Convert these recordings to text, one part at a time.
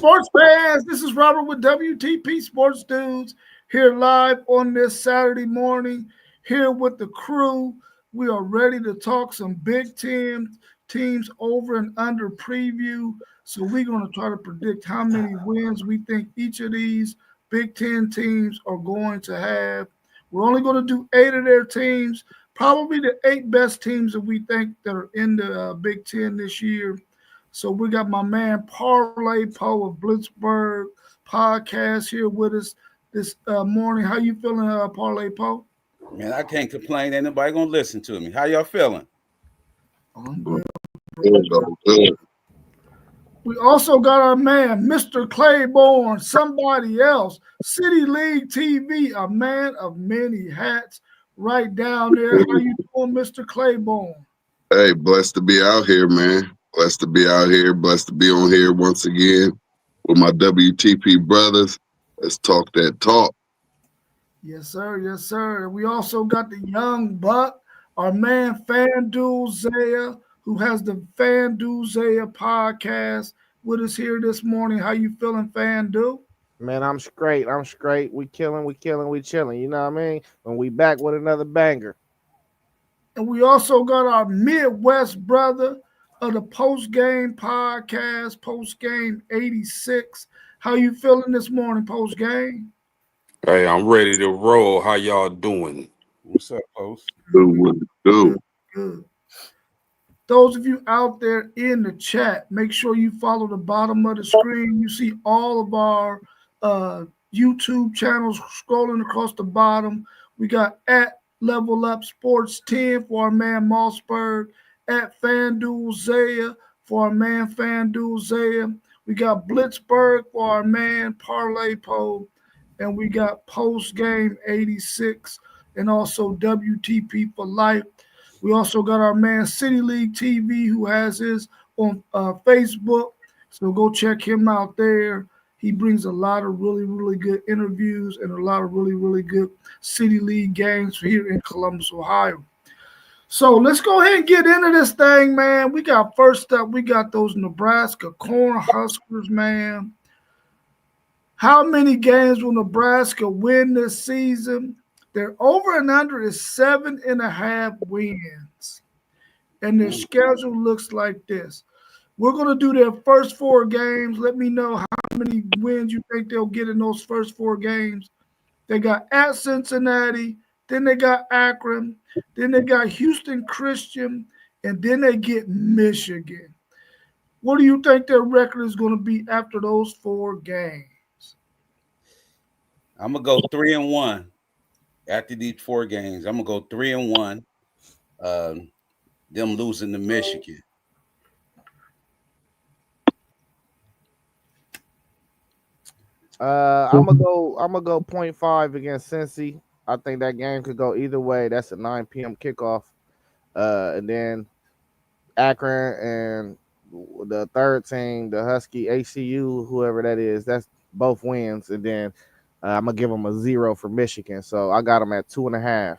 sports fans, this is Robert with WTP Sports Dudes here live on this Saturday morning, here with the crew. We are ready to talk some Big Ten teams over and under preview. So we're going to try to predict how many wins we think each of these Big Ten teams are going to have. We're only going to do 8 of their teams, probably the 8 best teams that we think that are in the Big Ten this year. So we got my man Parlay Poe of Blitzburg podcast here with us this morning. How you feeling, Parlay Poe? Man, I can't complain. Ain't nobody gonna listen to me. How y'all feeling? I'm good. We also got our man, Mr. Claiborne, somebody else, City League TV, a man of many hats, right down there. How you doing, Mr. Claiborne? Hey, blessed to be out here, man. Blessed to be out here. Blessed to be on here once again with my WTP brothers. Let's talk that talk. Yes, sir. Yes, sir. We also got the young buck, our man FanDuel Zaya, who has the FanDuel Zaya podcast with us here this morning. How you feeling, FanDuel? Man, I'm straight. We chilling. You know what I mean? When we back with another banger. And we also got our Midwest brother of the Post Game podcast, Post Game 86. How you feeling this morning, Post Game? Hey, I'm ready to roll. How y'all doing? What's up, Post? Good. Those of you out there in the chat, make sure you follow the bottom of the screen. You see all of our YouTube channels scrolling across the bottom. We got at Level Up Sports 10 for our man Mossberg, at FanDuel Zaya for our man FanDuel Zaya. We got Blitzburg for our man Parlay Poe, and we got Post Game 86 and also WTP for life. We also got our man City League TV who has his on Facebook, so go check him out there. He brings a lot of really, really good interviews and a lot of really, really good City League games here in Columbus, Ohio. So let's go ahead and get into this thing, man. We got first up, we got those Nebraska Cornhuskers, man. How many games will Nebraska win this season? Their over and under is 7.5 wins. And their schedule looks like this. We're going to do their first 4 games. Let me know how many wins you think they'll get in those first 4 games. They got at Cincinnati, then they got Akron, then they got Houston Christian, and then they get Michigan. What do you think their record is going to be after those 4 games? I'm gonna go 3-1 after these 4 games. I'm gonna go 3-1. Them losing to Michigan. I'm gonna go 0.5 against Cincy. I think that game could go either way. That's a 9 p.m. kickoff. And then Akron and the third team, the Husky ACU, whoever that is, that's both wins. And then I'm gonna give them a 0 for Michigan. So I got them at 2.5.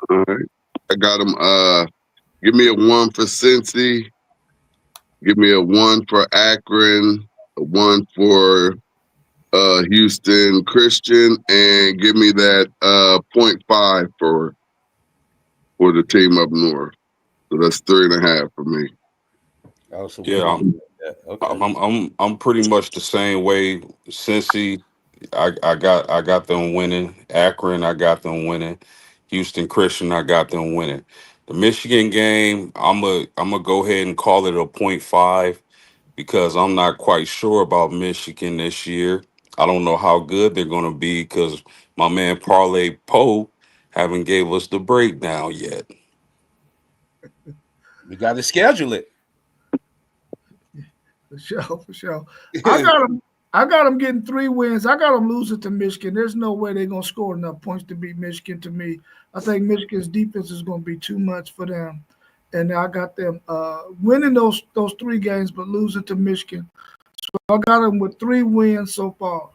All right. I got them. Give me a 1 for Cincy. Give me a 1 for Akron. A 1 for Houston Christian, and give me that 0.5 for the team up north. So that's 3.5 for me. Yeah, Okay. I'm pretty much the same way. Cincy, I got them winning. Akron, I got them winning. Houston Christian, I got them winning. The Michigan game, I'm a go ahead and call it a 0.5 because I'm not quite sure about Michigan this year. I don't know how good they're going to be because my man Parlay Poe haven't gave us the breakdown yet. We got to schedule it. For sure. I got them getting 3 wins. I got them losing to Michigan. There's no way they're going to score enough points to beat Michigan to me. I think Michigan's defense is going to be too much for them. And I got them winning those 3 games but losing to Michigan. So I got them with 3 wins so far.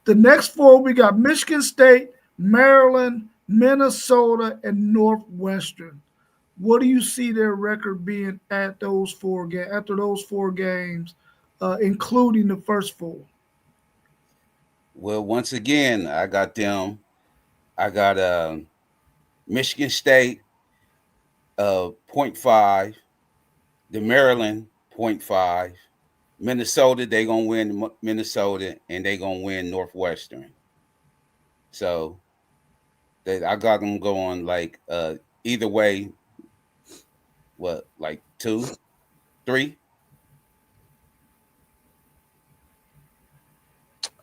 The next 4, we got Michigan State, Maryland, Minnesota, and Northwestern. What do you see their record being at those after those 4 games, including the first 4? Well, once again, I got them. I got Michigan State 0.5, the Maryland 0.5, Minnesota. They gonna win Minnesota, and they gonna win Northwestern. So I got them going like either way. What, like 2, 3?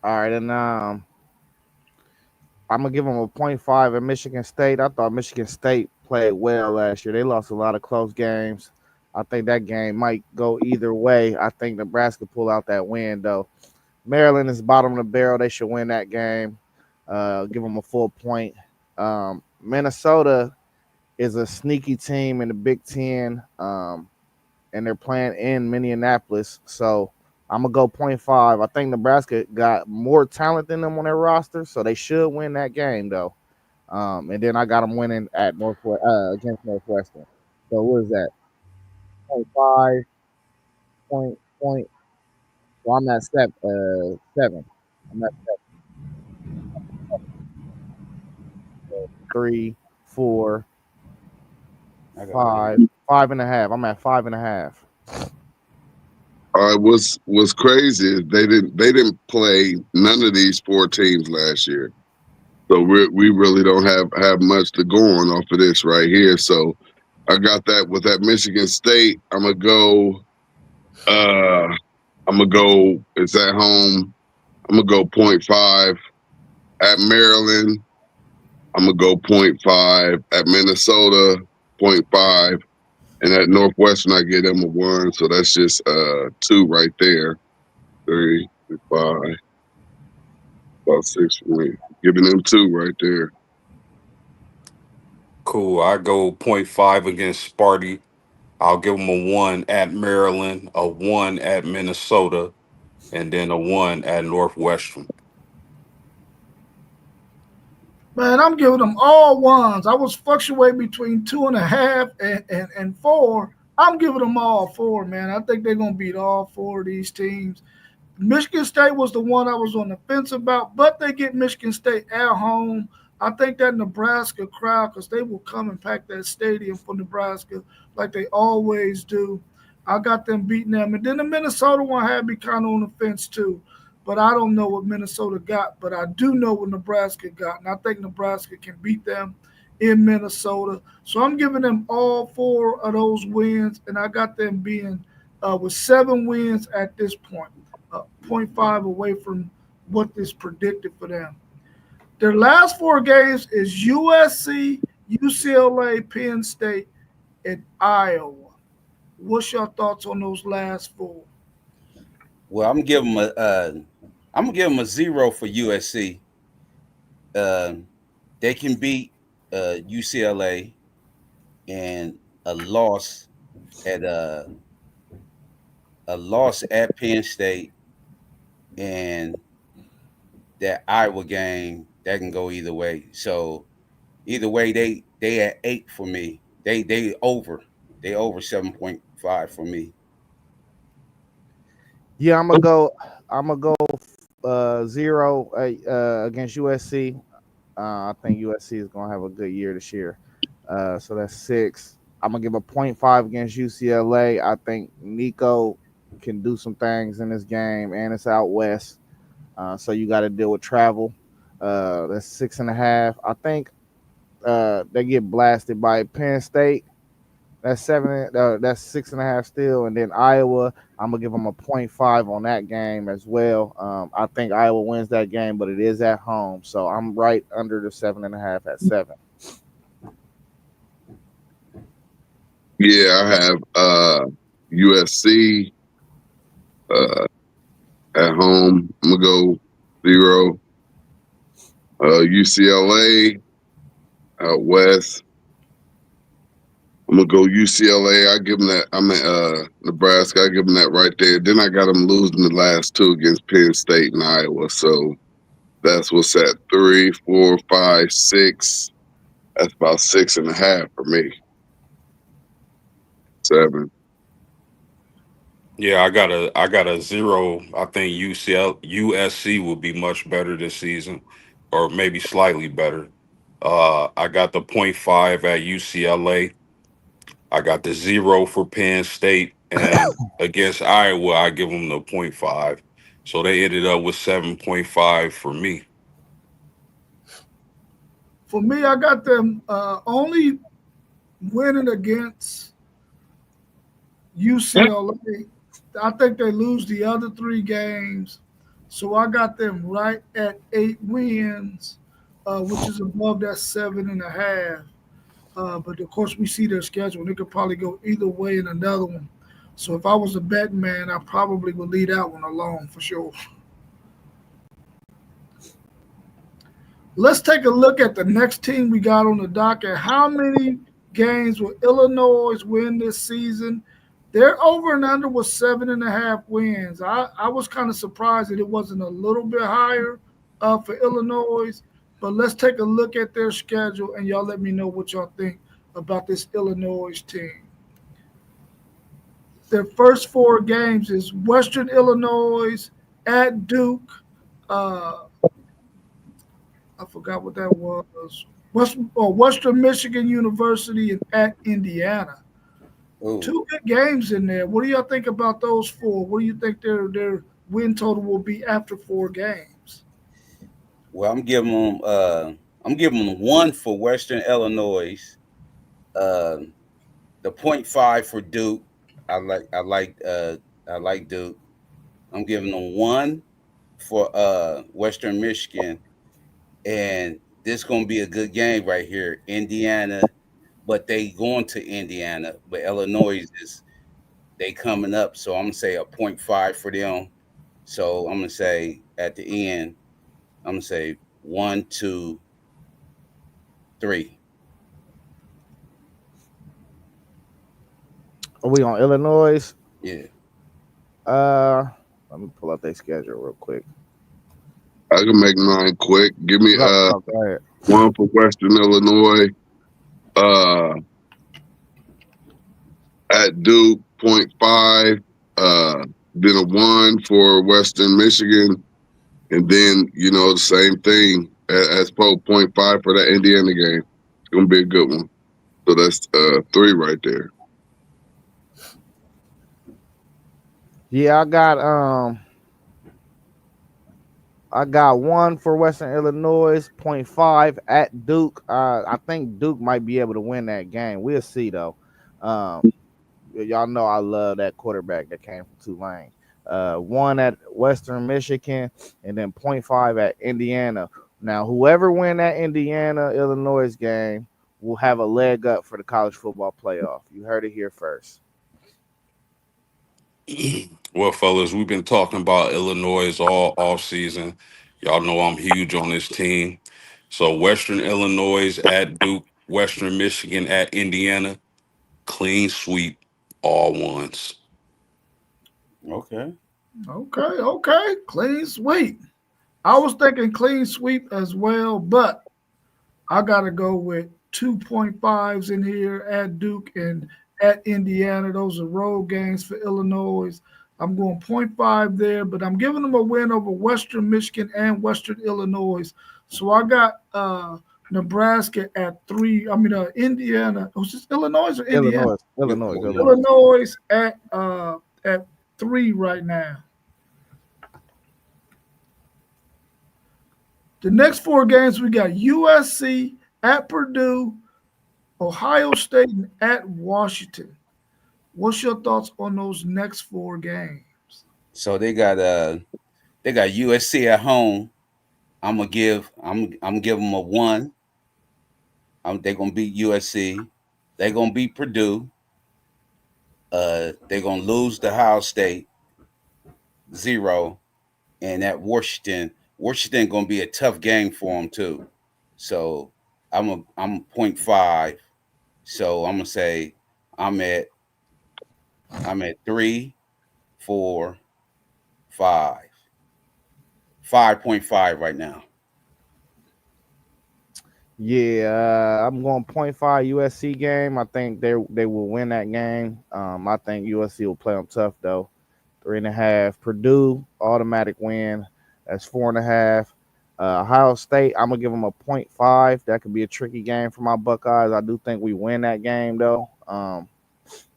All right, and I'm gonna give them a 0.5 at Michigan State. I thought Michigan State played well last year. They lost a lot of close games. I think that game might go either way. I think Nebraska pull out that win though. Maryland is bottom of the barrel. They should win that game. Give them a full point. Minnesota is a sneaky team in the Big Ten, and they're playing in Minneapolis. So I'm gonna go 0.5. I think Nebraska got more talent than them on their roster, so they should win that game though. And then I got them winning at against Northwestern. So what is that? 0.5 point. Well, I'm at 7. I'm at 3, 4, 5, 5.5. I'm at 5.5. What's crazy is they didn't play none of these 4 teams last year, so we really don't have much to go on off of this right here. So I got that with that Michigan State. I'm gonna go. It's at home. I'm gonna go 0.5 at Maryland. I'm gonna go 0.5 at Minnesota. 0.5. And at Northwestern, I give them a 1, so that's just 2 right there. 3, 5, about 6 for me. Giving them 2 right there. Cool. I go 0.5 against Sparty. I'll give them a 1 at Maryland, a 1 at Minnesota, and then a 1 at Northwestern. Man, I'm giving them all 1s. I was fluctuating between 2.5 and 4. I'm giving them all 4, man. I think they're gonna beat all 4 of these teams. Michigan State was the one I was on the fence about, but they get Michigan State at home. I think that Nebraska crowd, because they will come and pack that stadium for Nebraska like they always do. I got them beating them. And then the Minnesota one had me kind of on the fence too. But I don't know what Minnesota got, but I do know what Nebraska got. And I think Nebraska can beat them in Minnesota. So I'm giving them all 4 of those wins, and I got them being with 7 wins at this point. 0.5 away from what is predicted for them. Their last 4 games is USC, UCLA, Penn State, and Iowa. What's your thoughts on those last 4? Well, I'm gonna give them a 0 for USC. They can beat UCLA, and a loss at Penn State, and that Iowa game that can go either way. So either way, they at 8 for me. They over 7.5 for me. Yeah, I'm gonna go 0 against USC. I think USC is gonna have a good year this year. So that's 6. I'm gonna give a 0.5 against UCLA. I think Nico can do some things in this game, and it's out west. So you got to deal with travel. That's 6.5. I think they get blasted by Penn State. That's 7. That's 6.5 still, and then Iowa. I'm gonna give them a 0.5 on that game as well. I think Iowa wins that game, but it is at home, so I'm right under the 7.5 at 7. Yeah, I have USC at home. I'm gonna go 0. UCLA out west. I'm gonna go UCLA. I give them that. I'm at Nebraska. I give them that right there. Then I got them losing the last 2 against Penn State and Iowa. So that's what's at 3, 4, 5, 6. That's about 6.5 for me. 7. Yeah, I got a 0. I think USC will be much better this season, or maybe slightly better. I got the .5 at UCLA. I got the 0 for Penn State, and against Iowa, I give them the .5. So they ended up with 7.5 for me. For me, I got them only winning against UCLA. I think they lose the other 3 games. So I got them right at 8 wins, which is above that 7.5. But of course, we see their schedule. They could probably go either way in another one. So if I was a betting man, I probably would leave that one alone for sure. Let's take a look at the next team we got on the docket. How many games will Illinois win this season? Their over and under was 7.5 wins. I was kind of surprised that it wasn't a little bit higher for Illinois. But let's take a look at their schedule, and y'all let me know what y'all think about this Illinois team. Their first 4 games is Western Illinois, at Duke. I forgot what that was. Western Michigan University and at Indiana. Ooh. 2 good games in there. What do y'all think about those 4? What do you think their win total will be after 4 games? Well, I'm giving them 1 for Western Illinois. The .5 for Duke. I like Duke. I'm giving them 1 for Western Michigan, and this gonna be a good game right here. Indiana, but they going to Indiana, but Illinois they coming up, so I'm gonna say a .5 for them. So I'm gonna say at the end, I'm gonna say 1, 2, 3. Are we on Illinois? Yeah. Let me pull up their schedule real quick. I can make mine quick. Give me Go ahead. 1 for Western Illinois. At Duke, .5. Then a 1 for Western Michigan. And then, the same thing as Pope, .5 for that Indiana game. It's going to be a good one. So that's 3 right there. Yeah, I got 1 for Western Illinois, .5 at Duke. I think Duke might be able to win that game. We'll see though. Y'all know I love that quarterback that came from Tulane. 1 at Western Michigan, and then .5 at Indiana. Now, whoever win that Indiana Illinois game will have a leg up for the college football playoff. You heard it here first. Well, fellas, we've been talking about Illinois all off season. Y'all know I'm huge on this team. So Western Illinois at Duke, Western Michigan at Indiana, clean sweep, all ones. Okay. Okay. Clean sweep. I was thinking clean sweep as well, but I got to go with 2.5s in here at Duke and at Indiana. Those are road games for Illinois. I'm going 0.5 there, but I'm giving them a win over Western Michigan and Western Illinois. So I got Nebraska at 3. Indiana. Was this Illinois or Indiana? Illinois at 3 right now. The next 4 games, we got USC at Purdue, Ohio State, and at Washington. What's your thoughts on those next 4 games? So they got USC at home. I'm gonna give them a 1. They're gonna beat USC. They're gonna beat Purdue. They're gonna lose to Ohio State 0, and at Washington gonna be a tough game for them too. So I'm 0.5. So I'm gonna say I'm at 3, 4, 5. 5.5 right now. Yeah, I'm going 0.5 USC game. I think they will win that game. I think USC will play them tough though. 3.5. Purdue automatic win. That's 4.5. Ohio State, I'm gonna give them a 0.5. That could be a tricky game for my Buckeyes. I do think we win that game though.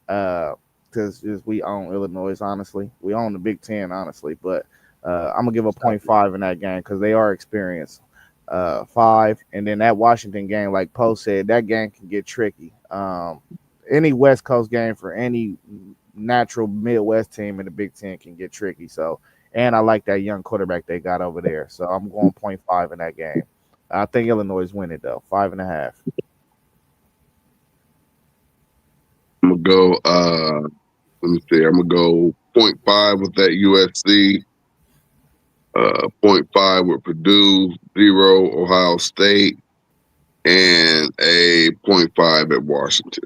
Because we own Illinois, honestly. We own the Big Ten, honestly. But I'm gonna give a 0.5 in that game because they are experienced. 5, and then that Washington game, like Poe said, that game can get tricky. Any West Coast game for any natural Midwest team in the Big Ten can get tricky. So, and I like that young quarterback they got over there. So I'm going 0.5 in that game. I think Illinois win it though, 5.5. I'm gonna go. Let me see. I'm gonna go 0.5 with that USC. 0.5 with Purdue, 0 Ohio State, and a 0.5 at Washington.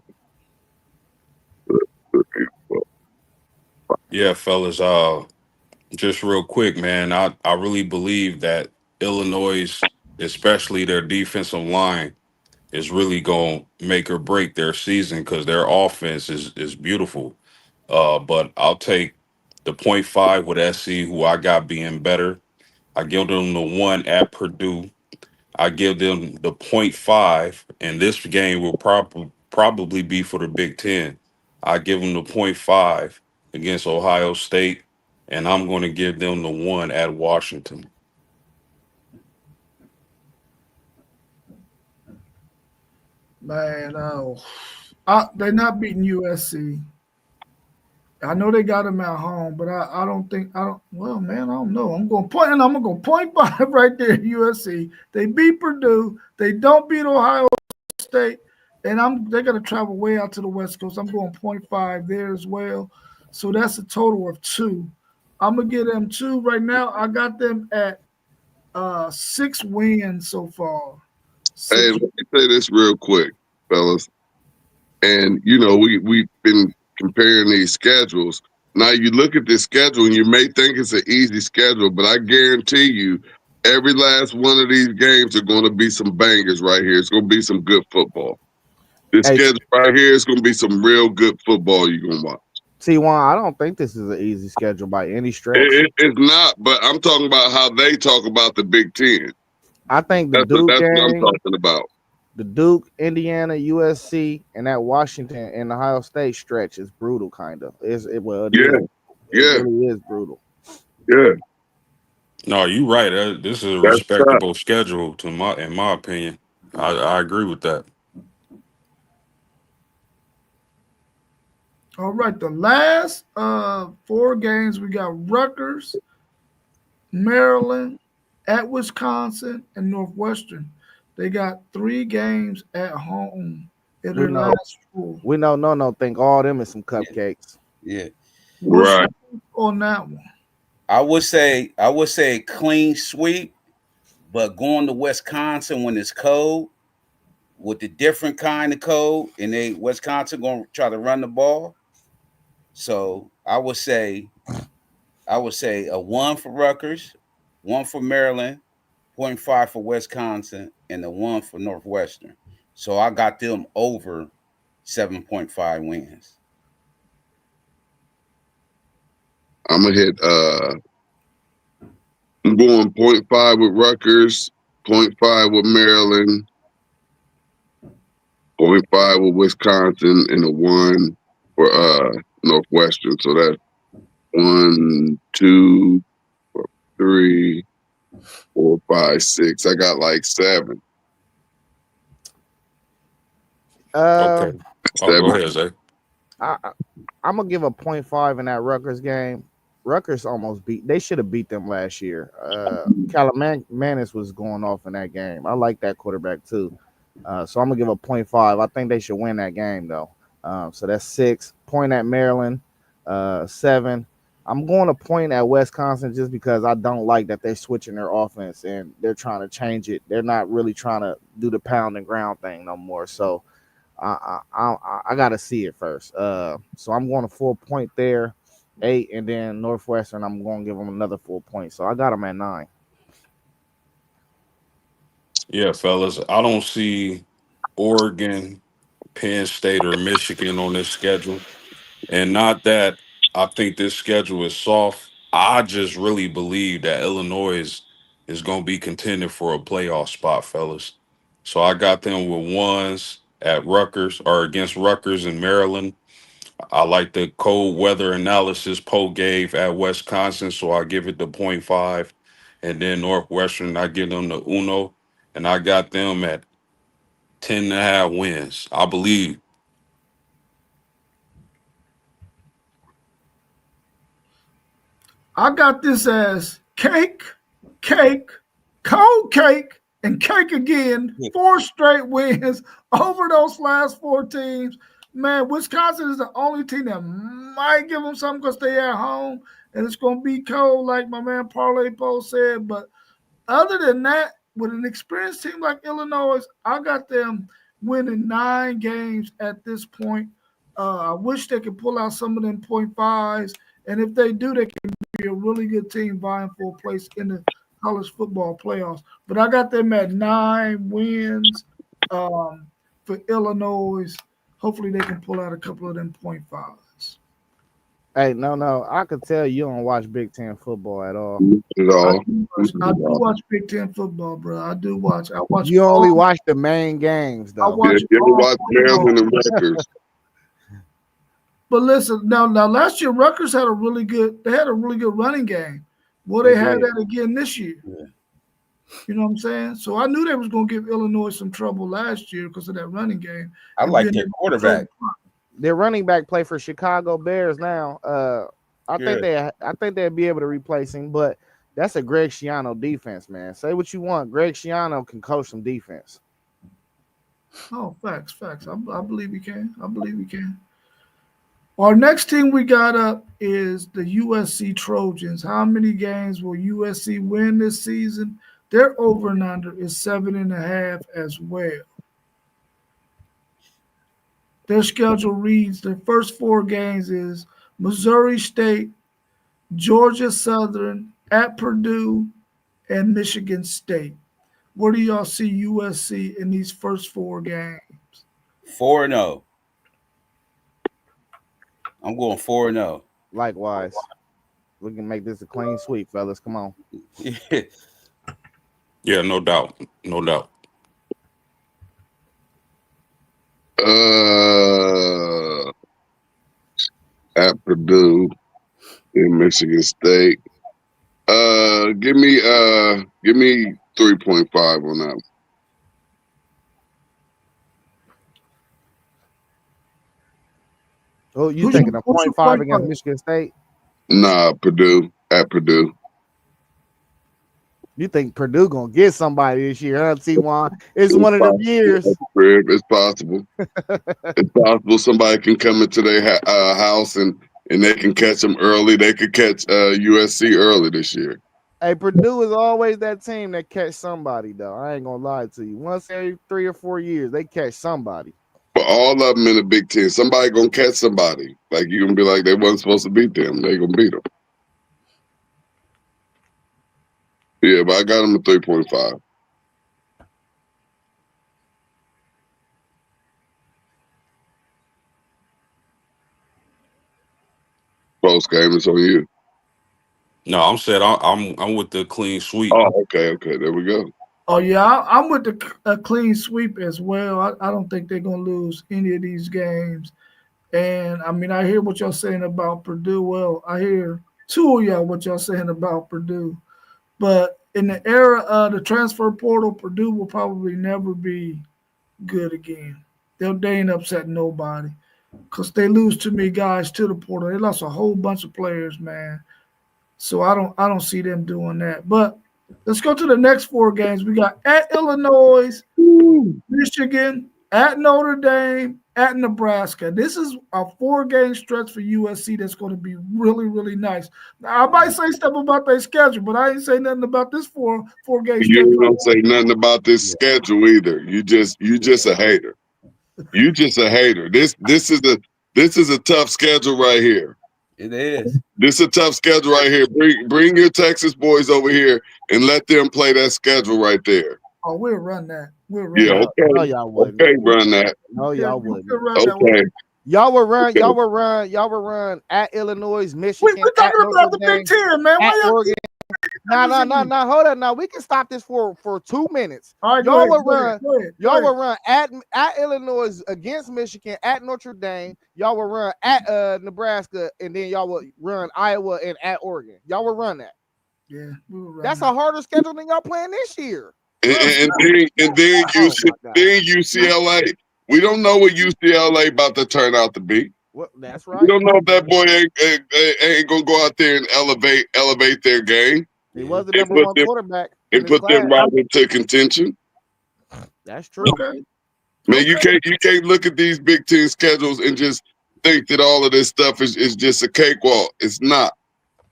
Yeah, fellas. Just real quick, man. I really believe that Illinois, especially their defensive line, is really going to make or break their season because their offense is beautiful. But I'll take the .5 with SC, who I got being better. I give them the 1 at Purdue. I give them the .5, and this game will probably be for the Big Ten. I give them the .5 against Ohio State, and I'm going to give them the 1 at Washington. Man, they're not beating USC. I know they got them at home, but I don't think I don't. Well, man, I don't know. I'm going point, and I'm gonna go 0.5 right there. USC. They beat Purdue. They don't beat Ohio State, and they're gonna travel way out to the West Coast. I'm going 0.5 there as well. So that's a total of 2. I'm gonna give them 2 right now. I got them at 6 wins so far. Hey, 6. let me say this real quick, fellas. And we've been comparing these schedules. Now you look at this schedule and you may think it's an easy schedule, but I guarantee you, every last one of these games are going to be some bangers right here. It's going to be some good football. This Hey, schedule right here is going to be some real good football you're going to watch. T1, I don't think this is an easy schedule by any stretch. It's not, but I'm talking about how they talk about the Big Ten. I think the That's Duke what I'm game, talking about. the Duke, Indiana, USC, and that Washington and Ohio State stretch is brutal, kind of. It Yeah, is. It yeah, really is brutal. yeah. No, you're right. This is a That's tough. respectable schedule, in my opinion. I agree with that. All right, the last 4 games we got Rutgers, Maryland, at Wisconsin, and Northwestern. They got 3 games at home in We their know, last 4. no, think all them is some Yeah, cupcakes. yeah. What's Right. on that one? I would say clean sweep, but going to Wisconsin when it's cold with the different kind of cold, and Wisconsin gonna try to run the ball. So I would say a 1 for Rutgers, 1 for Maryland, .5 for Wisconsin, and a 1 for Northwestern. So I got them over 7.5 wins. I'm gonna hit. I'm going 0.5 with Rutgers, 0.5 with Maryland, 0.5 with Wisconsin, and a 1 for Northwestern. So that's 1, 2, 3, 4, 5, 6. I got like 7. Uh, Okay. Oh, go 7. ahead, Zay. I'm gonna give a 0.5 in that Rutgers game. Rutgers almost beat. They should have beat them last year. Calamanis was going off in that game. I like that quarterback too. So I'm gonna give a 0.5. I think they should win that game though. So that's 6. Point at Maryland. 7. I'm going to point at Wisconsin just because I don't like that they're switching their offense and they're trying to change it. They're not really trying to do the pound and ground thing no more. So I gotta see it first. So I'm going to 4 point there, 8, and then Northwestern. I'm going to give them another 4 points. So I got them at 9. Yeah, fellas, I don't see Oregon, Penn State, or Michigan on this schedule. And not that I think this schedule is soft. I just really believe that Illinois is going to be contending for a playoff spot, fellas. So I got them with ones at Rutgers or against Rutgers in Maryland. I like the cold weather analysis Poe gave at Wisconsin, so I give it the .5. And then Northwestern, I give them the Uno, and I got them at 10.5 wins. I believe. I got this as cake, cold cake, and cake again. 4 straight wins over those last 4 teams. Man, Wisconsin is the only team that might give them something because they're at home and it's going to be cold, like my man Parlay Poe said. But other than that, with an experienced team like Illinois, I got them winning 9 games at this point. I wish they could pull out some of them .5s. And if they do, they can be a really good team vying for a place in the college football playoffs. But I got them at 9 wins for Illinois. Hopefully they can pull out a couple of them .5s. Hey, no. I could tell you don't watch Big Ten football at all. At all. I do watch Big Ten football, bro. I do watch. I watch. You only watch the main games, though. I watch. Yeah, you ever watch Maryland and Rutgers? But listen, now last year Rutgers had a really good running game. Well, they had that again this year. Yeah. You know what I'm saying? So I knew they was going to give Illinois some trouble last year because of that running game. I like their quarterback. Their running back play for Chicago Bears now. I think they'd be able to replace him, but that's a Greg Schiano defense, man. Say what you want, Greg Schiano can coach some defense. Oh, facts. I believe he can. Our next team we got up is the USC Trojans. How many games will USC win this season? Their over and under is 7.5 as well. Their schedule reads their first 4 games is Missouri State, Georgia Southern, at Purdue, and Michigan State. Where do y'all see USC in these first 4 games? 4-0. I'm going 4-0. Likewise. We can make this a clean sweep, fellas. Come on. Yeah, no doubt. At Purdue in Michigan State. Give me 3.5 on that. Oh, you thinking a .5 against Michigan State? Nah, Purdue at Purdue. You think Purdue gonna get somebody this year, huh, T1? It's one of them years. It's possible. It's possible somebody can come into their house and they can catch them early. They could catch USC early this year. Hey, Purdue is always that team that catch somebody, though. I ain't gonna lie to you. Once every 3 or 4 years, they catch somebody. But all of them in the Big Ten, somebody gonna catch somebody. Like you gonna be like they wasn't supposed to beat them. They gonna beat them. Yeah, but I got them at 3.5. Post game is on you. No, I'm with the clean sweep. Oh, okay. There we go. Oh, yeah, I'm with a clean sweep as well. I don't think they're going to lose any of these games. And, I mean, I hear what y'all saying about Purdue. Well, I hear 2 of y'all what y'all saying about Purdue. But in the era of the transfer portal, Purdue will probably never be good again. They ain't upset nobody because they lose too many guys to the portal. They lost a whole bunch of players, man. So I don't see them doing that. But let's go to the next 4 games. We got at Illinois, Michigan, at Notre Dame, at Nebraska. This is a 4-game stretch for USC that's going to be really, really nice. Now, I might say stuff about their schedule, but I ain't say nothing about this 4-game stretch. You don't say nothing about this schedule either. You just a hater. You just a hater. This is a tough schedule right here. It is. This is a tough schedule right here. Bring your Texas boys over here and let them play that schedule right there. Oh, we'll run that. We'll run Yeah, that. okay. No, y'all wouldn't. Okay, run that. No, Yeah, y'all we wouldn't. could run that. Okay. Y'all would run. Okay. Y'all would run at Illinois, We're Michigan, at talking Notre about the Dame, Big Ten, man. at Why y'all Oregon. keep- No. Hold on. Now we can stop this for 2 minutes. All right, Y'all go would ahead. Y'all will run at Illinois against Michigan, at Notre Dame. Y'all will run at Nebraska, and then y'all will run Iowa and at Oregon. Y'all will run that. Yeah, we will run That's that. a harder schedule than y'all playing this year. And then Oh, my God. UCLA. We don't know what UCLA about to turn out to be. Well, that's We right. don't know if that boy ain't gonna go out there and elevate their game He was the and number put one them quarterback in and his put them class. right into contention. That's true. Okay. Man, you can't look at these Big Ten schedules and just think that all of this stuff is just a cakewalk. It's not.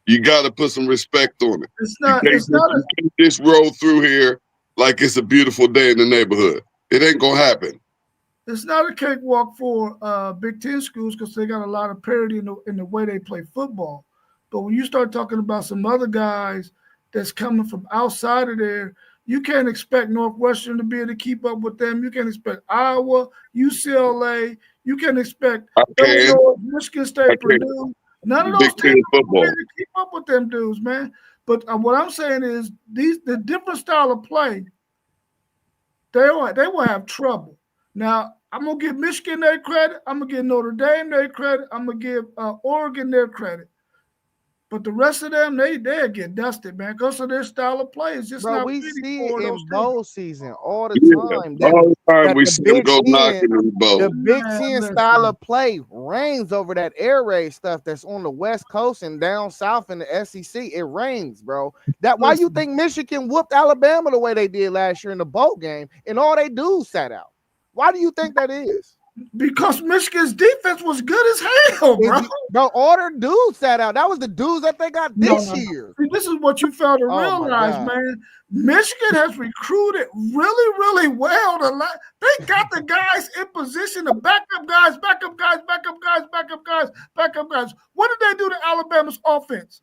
You got to put some respect on it. It's You not. can't, It's not. you can't just roll through here like it's a beautiful day in the neighborhood. It ain't gonna happen. It's not a cakewalk for Big Ten schools because they got a lot of parity in the way they play football. But when you start talking about some other guys that's coming from outside of there, you can't expect Northwestern to be able to keep up with them. You can't expect Iowa, UCLA. You can't expect I can. Illinois, Michigan I State, can. Purdue. None of Big those Ten teams are football. able to keep up with them dudes, man. But what I'm saying is the different style of play, they will have trouble. Now, I'm going to give Michigan their credit. I'm going to give Notre Dame their credit. I'm going to give Oregon their credit. But the rest of them, they'll get dusted, man, because of their style of play. It's just Bro, not we fitting see for it those in teams. bowl season all the Yeah, time. all the time that we the see them Big go Ten- knocking in the bowl. The Big Man, Ten listen. style of play reigns over that air raid stuff that's on the West Coast and down south in the SEC. It reigns, bro. Why you Listen. think Michigan whooped Alabama the way they did last year in the bowl game and all they dudes sat out? Why do you think that is? Because Michigan's defense was good as hell, bro. Bro, all their dudes sat out. That was the dudes that they got this No. year. See, this is what you fail to Oh, my realize, God. man. Michigan has recruited really, really well. They got the guys in position to backup guys. What did they do to Alabama's offense?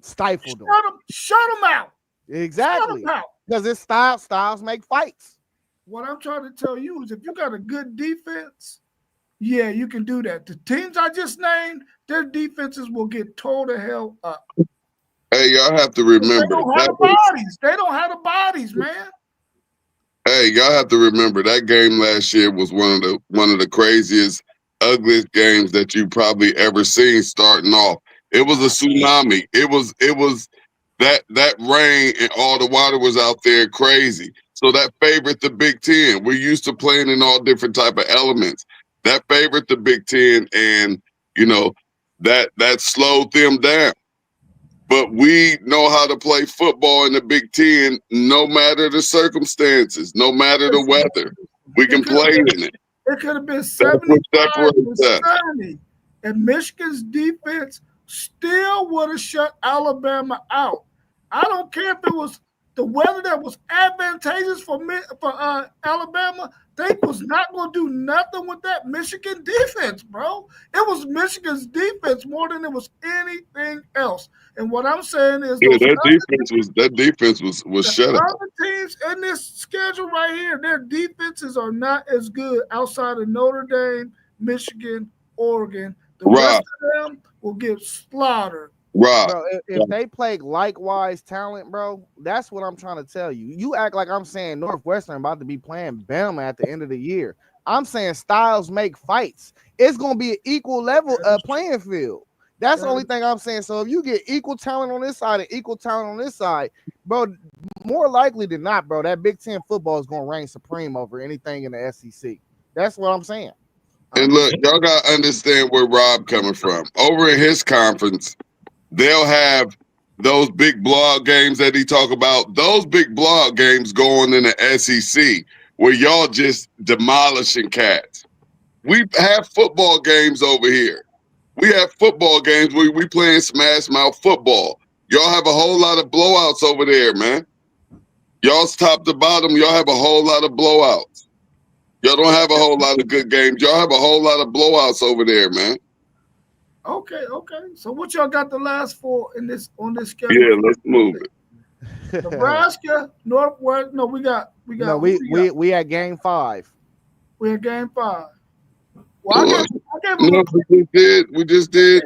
Stifled them. Shut them out. Exactly. Shut them out. Because it's styles make fights. What I'm trying to tell you is if you got a good defense, yeah, you can do that. The teams I just named, their defenses will get tore the hell up. Hey, y'all have to They remember don't have the bodies. They don't have the bodies, man. Hey, y'all have to remember that game last year was one of the craziest, ugliest games that you probably ever seen starting off. It was a tsunami. It was that rain and all the water was out there crazy. So that favored the Big Ten. We're used to playing in all different type of elements. That favored the Big Ten, and that slowed them down. But we know how to play football in the Big Ten, no matter the circumstances, no matter the weather. We can play in it. It could have been That's what 75 separates to us. 70, and Michigan's defense still would have shut Alabama out. I don't care if it was the weather that was advantageous for Alabama. They was not going to do nothing with that Michigan defense, bro. It was Michigan's defense more than it was anything else. And what I'm saying is, that defense was shut out. Other teams in this schedule right here, their defenses are not as good outside of Notre Dame, Michigan, Oregon. The rest of them will get slaughtered. Right. Bro, if they play likewise talent, bro, that's what I'm trying to tell you. You act like I'm saying Northwestern about to be playing Bama at the end of the year. I'm saying styles make fights. It's going to be an equal level playing field. That's the only thing I'm saying. So if you get equal talent on this side and equal talent on this side, bro, more likely than not, bro, that Big Ten football is going to reign supreme over anything in the SEC. That's what I'm saying. And look, y'all got to understand where Rob coming from. Over in his conference, they'll have those big blowout games that he talk about. Those big blowout games going in the SEC where y'all just demolishing cats. We have football games over here. We have football games where we playing smash mouth football. Y'all have a whole lot of blowouts over there, man. Y'all's top to bottom. Y'all have a whole lot of blowouts. Y'all don't have a whole lot of good games. Y'all have a whole lot of blowouts over there, man. Okay. So what y'all got the last four on this schedule? Yeah, let's move it. Nebraska, Northwest. No, we got. No, who got? we at game 5. We at game 5. Well, I gave them No, we just did.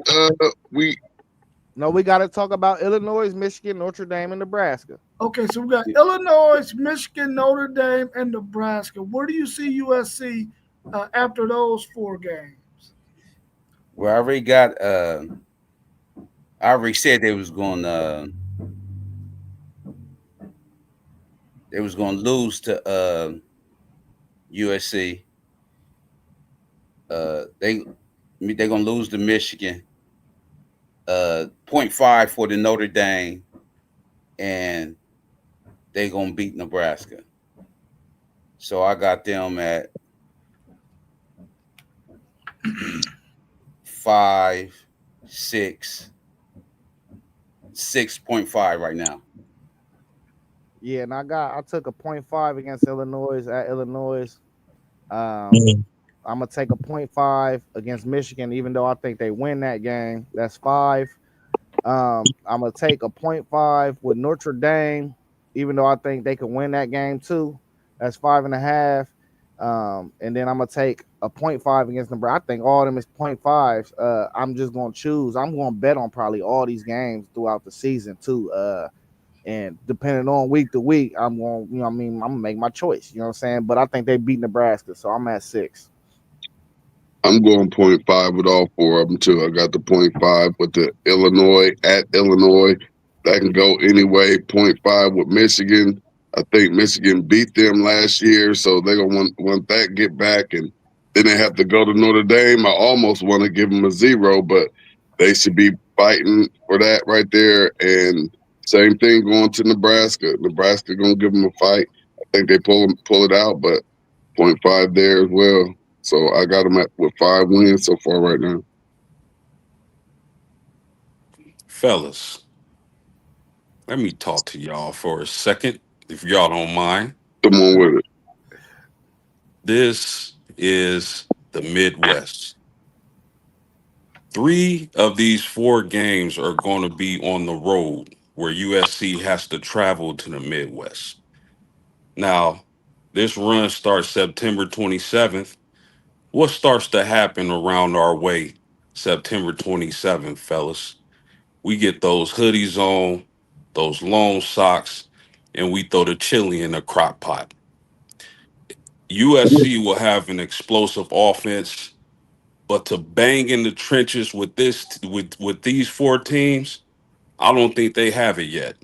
We got to talk about Illinois, Michigan, Notre Dame, and Nebraska. Okay, so we got Illinois, Michigan, Notre Dame, and Nebraska. Where do you see USC after those 4 games? Well, I already got. I already said they was going. They was going to lose to USC. They're going to lose to Michigan. 0.5 for the Notre Dame, and they're going to beat Nebraska. So I got them at 5, 6, 6.5 right now. Yeah, and I took a 0.5 against Illinois at Illinois. I'm gonna take a 0.5 against Michigan, even though I think they win that game. That's 5. I'm gonna take a 0.5 with Notre Dame, even though I think they could win that game too. That's 5.5. And then I'm gonna take a 0.5 against Nebraska. I think all of them is 0.5s. I'm just gonna choose. I'm gonna bet on probably all these games throughout the season too. And depending on week to week, I'm gonna make my choice. You know what I'm saying? But I think they beat Nebraska, so I'm at 6. I'm going 0.5 with all 4 of them too. I got the 0.5 with the Illinois at Illinois. That can go anyway. 0.5 with Michigan. I think Michigan beat them last year, so they're gonna want that get back, and then they have to go to Notre Dame. I almost want to give them a 0, but they should be fighting for that right there. And same thing going to Nebraska. Nebraska gonna give them a fight. I think they pull it out, but 0.5 there as well. So I got them with 5 wins so far right now. Fellas, let me talk to y'all for a second, if y'all don't mind. Come on with it. This is the Midwest. 3 of these 4 games are going to be on the road, where USC has to travel to the Midwest. Now, this run starts September 27th. What starts to happen around our way September 27th, fellas? We get those hoodies on, those long socks, and we throw the chili in the crock pot. USC will have an explosive offense, but to bang in the trenches with these 4 teams, I don't think they have it yet.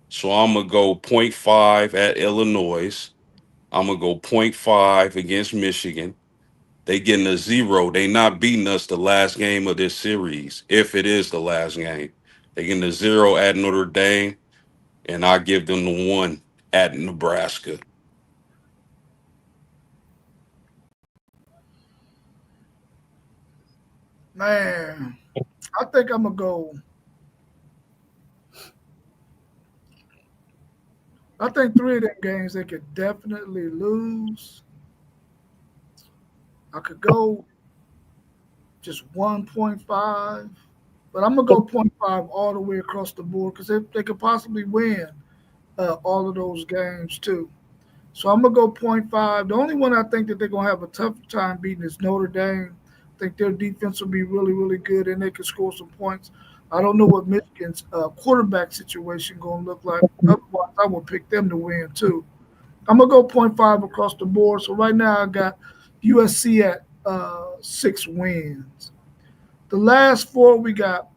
So I'm gonna go 0.5 at Illinois. I'm gonna go 0.5 against Michigan. They getting a 0. They not beating us the last game of this series, if it is the last game. They getting a 0 at Notre Dame, and I give them the 1 at Nebraska. Man, I think I'm gonna go. I think 3 of them games they could definitely lose. I could go just 1.5, but I'm gonna go 0.5 all the way across the board because they could possibly win all of those games too. So I'm gonna go 0.5. The only one I think that they're gonna have a tough time beating is Notre Dame. I think their defense will be really, really good and they can score some points. I don't know what Michigan's quarterback situation gonna look like. Otherwise, I would pick them to win too. I'm gonna go 0.5 across the board. So right now I got USC at 6 wins. The last 4 we got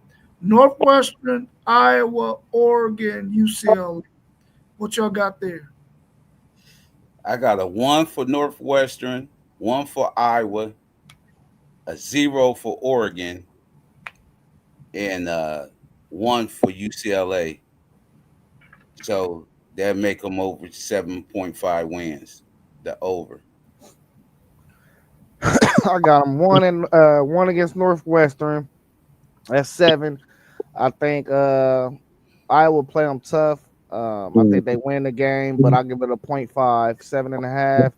Northwestern, Iowa, Oregon, UCLA. What y'all got there? I got a 1 for Northwestern, 1 for Iowa, a 0 for Oregon, and 1 for UCLA. So that make them over 7.5 wins. The over. I got them 1 against Northwestern. That's 7. I think I will play them tough. I think they win the game, but I'll give it a 0.5, 7.5.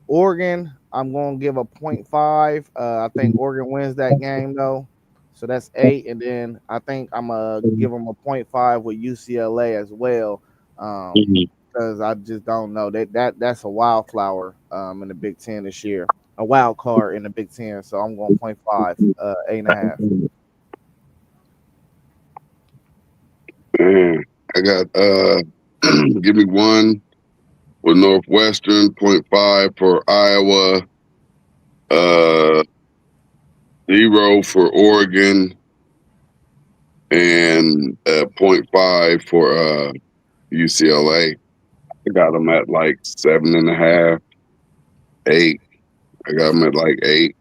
Oregon, I'm going to give a 0.5. I think Oregon wins that game, though. So that's 8. And then I think I'm going to give them a 0.5 with UCLA as well. because I just don't know that's a wildflower in the Big Ten this year, a wild card in the Big Ten. So I'm going 0.5, 8.5. Man, I got give me one for Northwestern, 0.5 for Iowa, 0 for Oregon, and 0.5 for UCLA. I got them at like 7.5, 8. I got them at like 8,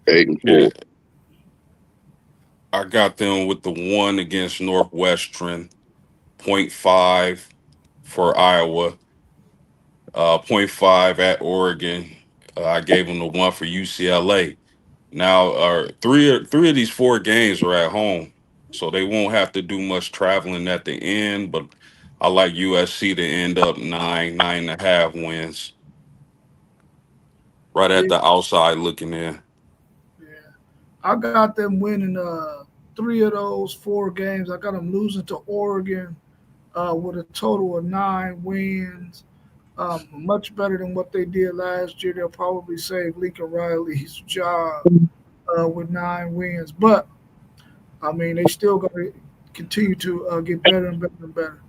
8 and 4. Yeah, I got them with the 1 against Northwestern, 0.5 for Iowa, 0.5 at Oregon. I gave them the 1 for UCLA. Now, three of these 4 games are at home, so they won't have to do much traveling at the end. But I like USC to end up 9.5 wins, right at Yeah, the outside looking in. yeah. I got them winning 3 of those 4 games. I got them losing to Oregon with a total of 9 wins. Much better than what they did last year. They'll probably save Lincoln Riley's job with 9 wins. But I mean, they still got to continue to get better and better and better.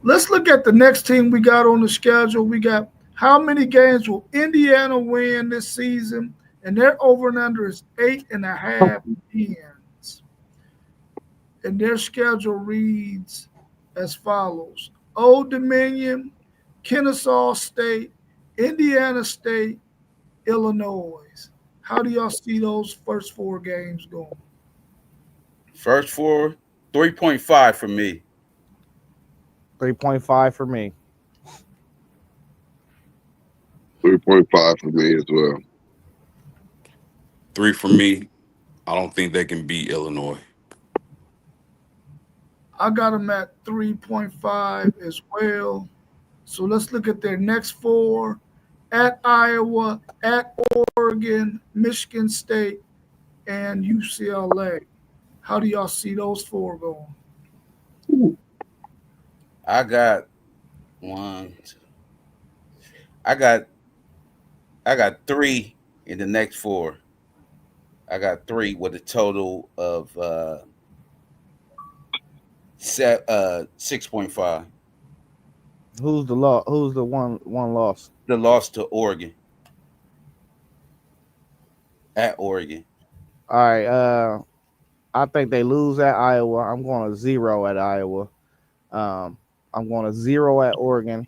Let's look at the next team we got on the schedule. We got how many games will Indiana win this season? And their over and under is 8.5 wins. And their schedule reads as follows: Old Dominion, Kennesaw State, Indiana State, Illinois. How do y'all see those first 4 games going? First 4, 3.5 for me. 3.5 for me. 3.5 for me as well. 3 for me. I don't think they can beat Illinois. I got them at 3.5 as well. So let's look at their next 4: at Iowa, at Oregon, Michigan State, and UCLA. How do y'all see those 4 going? I got 1. I got 3 in the next 4. I got 3 with a total of 6.5. Who's the one loss? The loss to Oregon. At Oregon. All right. I think they lose at Iowa. I'm going to 0 at Iowa. I'm going to 0 at Oregon,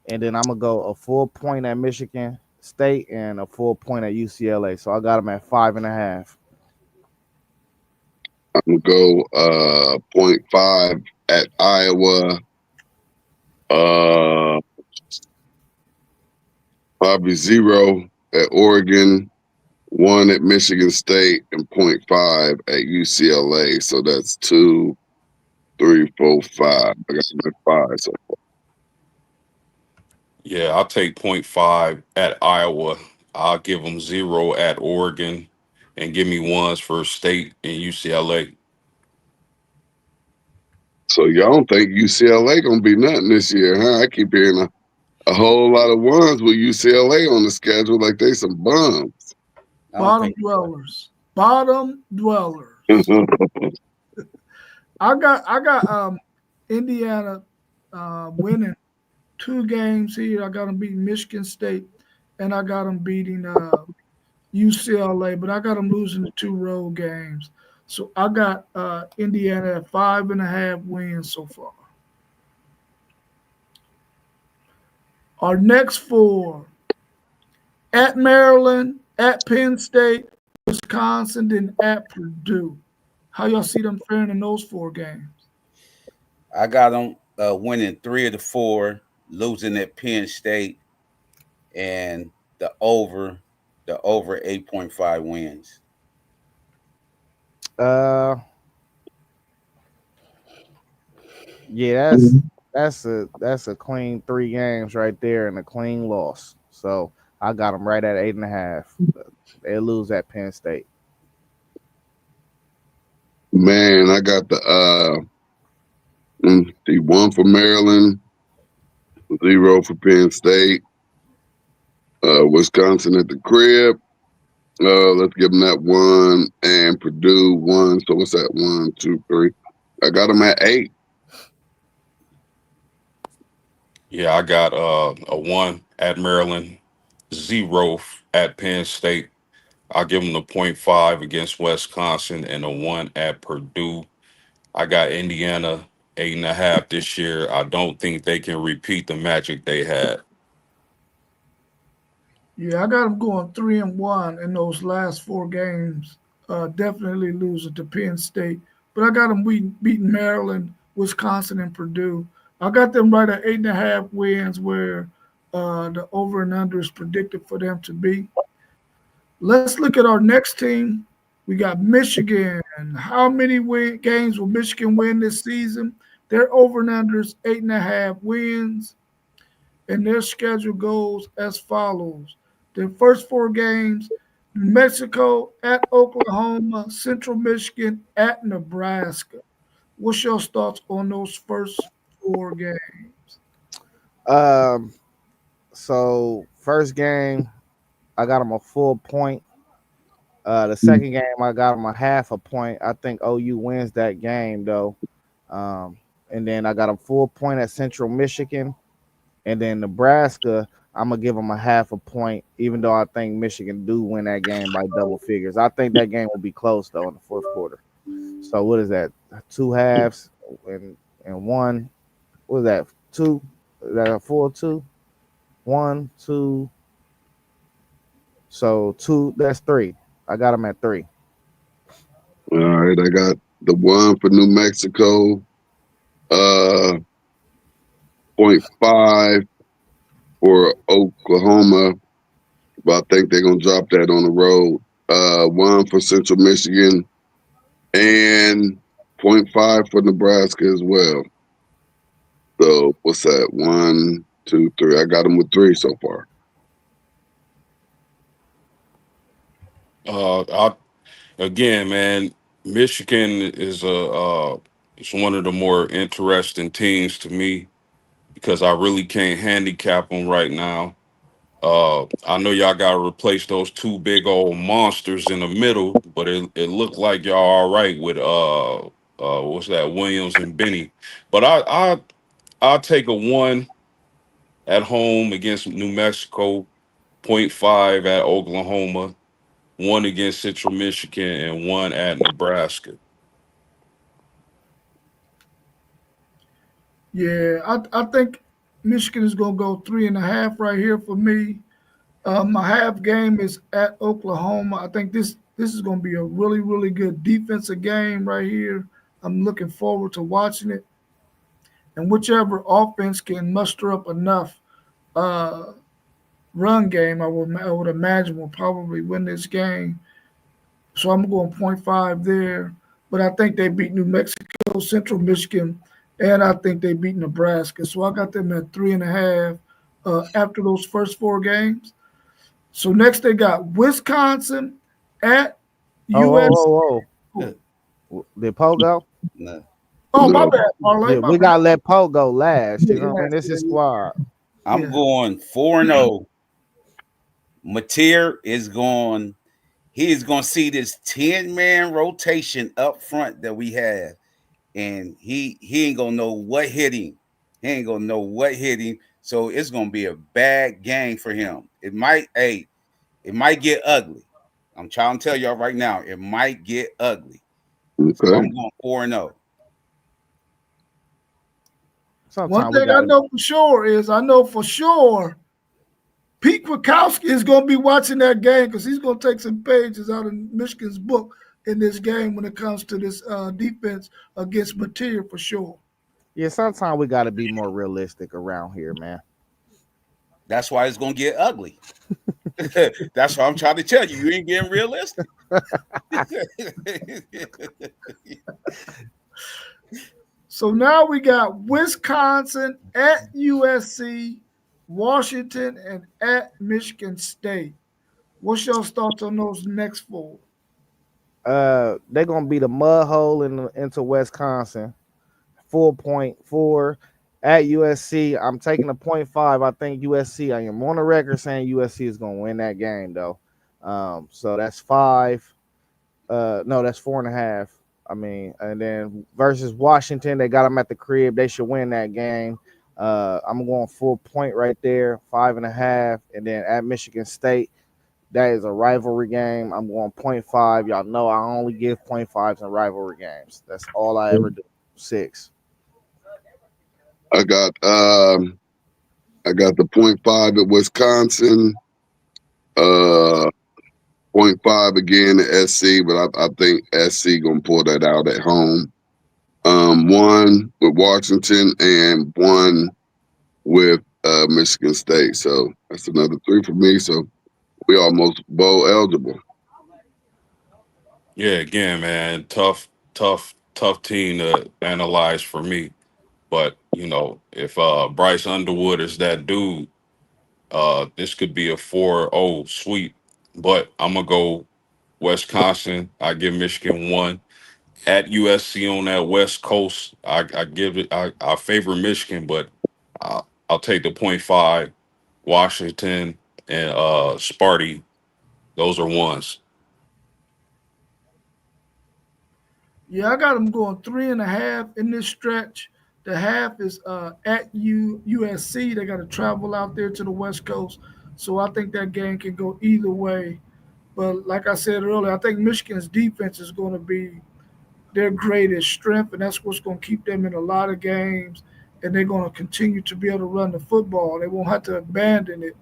and then I'm gonna go a full point at Michigan State and a full point at UCLA. So I got them at 5.5. I'm gonna go 0.5 at Iowa, probably 0 at Oregon, 1 at Michigan State, and 0.5 at UCLA. So that's 2, 3, 4, 5. I got them at 5 so far. Yeah, I'll take 0.5 at Iowa. I'll give them 0 at Oregon, and give me 1s for State and UCLA. So y'all don't think UCLA gonna be nothing this year, huh? I keep hearing a whole lot of 1s with UCLA on the schedule, like they some bums. Bottom dwellers. Bottom dwellers. I got Indiana winning 2 games here. I got them beating Michigan State, and I got them beating UCLA, but I got them losing the 2 road games. So I got Indiana at 5.5 wins so far. Our next 4: at Maryland, at Penn State, Wisconsin, then at Purdue. How y'all see them faring in those 4 games? I got them winning 3 of the 4, losing at Penn State, and the over 8.5 wins. Yeah, that's a clean 3 games right there and a clean loss. So I got them right at 8.5. They lose at Penn State. Man, I got the The 1 for Maryland, 0 for Penn State. Wisconsin at the crib. Let's give them that 1, and Purdue 1. So what's that? 1, 2, 3. I got them at 8. Yeah, I got a 1 at Maryland, 0 at Penn State. I'll give them the 0.5 against Wisconsin and a 1 at Purdue. I got Indiana 8.5 this year. I don't think they can repeat the magic they had. Yeah, I got them going 3-1 in those last 4 games. Definitely losing to Penn State, but I got them beating Maryland, Wisconsin, and Purdue. I got them right at 8.5 wins, where the over and under is predicted for them to be. Let's look at our next team. We got Michigan. How many games will Michigan win this season? Their over and under is 8.5 wins, and their schedule goes as follows. Their first 4 games: New Mexico, at Oklahoma, Central Michigan, at Nebraska. What's your thoughts on those first 4 games? So first game, I got them a full point. The second game, I got them a half a point. I think OU wins that game though. And then I got them full point at Central Michigan, and then Nebraska, I'm gonna give them a half a point, even though I think Michigan do win that game by double figures. I think that game will be close though in the fourth quarter. So what is that? 2 halves and 1. What is that? 2? Is that a full 2? 1, 2. So 2. That's 3. I got them at 3. All right, I got the 1 for New Mexico, 0.5 for Oklahoma, but I think they're gonna drop that on the road. 1 for Central Michigan, and 0.5 for Nebraska as well. So what's that? 1, 2, 3. I got them with 3 so far. Again, man, Michigan is it's one of the more interesting teams to me because I really can't handicap them right now. I know y'all got to replace those 2 big old monsters in the middle, but it looked like y'all all right with what's that, Williams and Benny. But I'll take a 1 at home against New Mexico, 0.5 at Oklahoma, 1 against Central Michigan, and 1 at Nebraska. Yeah, I think Michigan is going to go 3.5 right here for me. My half game is at Oklahoma. I think this is going to be a really, really good defensive game right here. I'm looking forward to watching it. And whichever offense can muster up enough uh, run game, I would imagine will probably win this game. So I'm going 0.5 there. But I think they beat New Mexico, Central Michigan, and I think they beat Nebraska. So I got them at 3.5 after those first 4 games. So next they got Wisconsin at US. Did Poe go? No. Oh, my No. bad, Parlay. Yeah, we gotta let Poe go last. You know what I mean? This is squad. I'm Yeah. going 4-0. Mateer is going. He is going to see this 10-man rotation up front that we have, and he ain't gonna know what hit him. He ain't gonna know what hit him. So it's gonna be a bad game for him. It might get ugly. I'm trying to tell y'all right now, it might get ugly. So I'm Okay. going 4-0. One thing I know for sure Pete Kwiatkowski is going to be watching that game because he's going to take some pages out of Michigan's book in this game when it comes to this defense against Mateer for sure. Yeah, sometimes we got to be more realistic around here, man. That's why it's gonna get ugly. That's what I'm trying to tell you. You ain't getting realistic. So now we got Wisconsin at USC, Washington, and at Michigan State. What's your thoughts on those next 4? They're gonna be the mud hole into Wisconsin. full 0.4 at USC. I'm taking a 0.5. I think USC. I am on the record saying USC is going to win that game though. So that's 5. No, that's 4.5. I mean, and then versus Washington, they got them at the crib. They should win that game. I'm going full point right there, 5.5, and then at Michigan State, that is a rivalry game. I'm going 0.5. Y'all know I only give 0.5s in rivalry games. That's all I ever do. 6. I got the 0.5 at Wisconsin. 0.5 again at SC, but I think SC gonna pull that out at home. 1 with Washington and 1 with Michigan State. So that's another 3 for me. So we almost bowl eligible. Yeah, again, man, tough team to analyze for me. But if Bryce Underwood is that dude, this could be a 4-0 sweep. But I'm gonna go Wisconsin. I give Michigan 1 at USC on that West Coast. I give it. I favor Michigan, but I'll take the 0.5. Washington and Sparty. Those are 1s. Yeah, I got them going 3.5 in this stretch. The half is at USC. They got to travel out there to the West Coast, so I think that game can go either way. But like I said earlier, I think Michigan's defense is going to be their greatest strength, and that's what's going to keep them in a lot of games. And they're going to continue to be able to run the football. They won't have to abandon it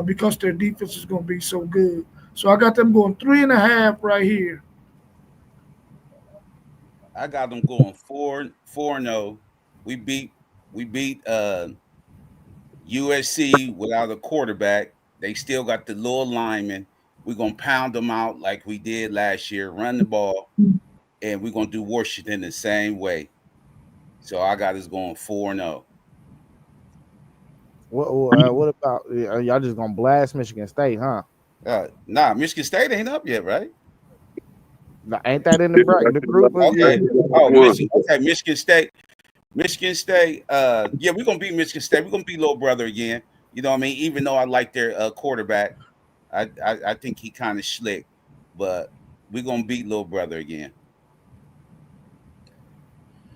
because their defense is going to be so good. So I got them going 3.5 right here. I got them going 4-0. We beat USC without a quarterback. They still got the little lineman. We're gonna pound them out like we did last year, run the ball, and we're gonna do Washington the same way. So I got us going 4-0. What about y'all just gonna blast Michigan State, huh? Nah, Michigan State ain't up yet, right? Ain't that in the group? Okay. Yeah. Oh, Michigan State. Michigan State. Yeah, we're gonna beat Michigan State. We're gonna beat little brother again. You know what I mean? Even though I like their quarterback, I think he kind of slick, but we're gonna beat little brother again.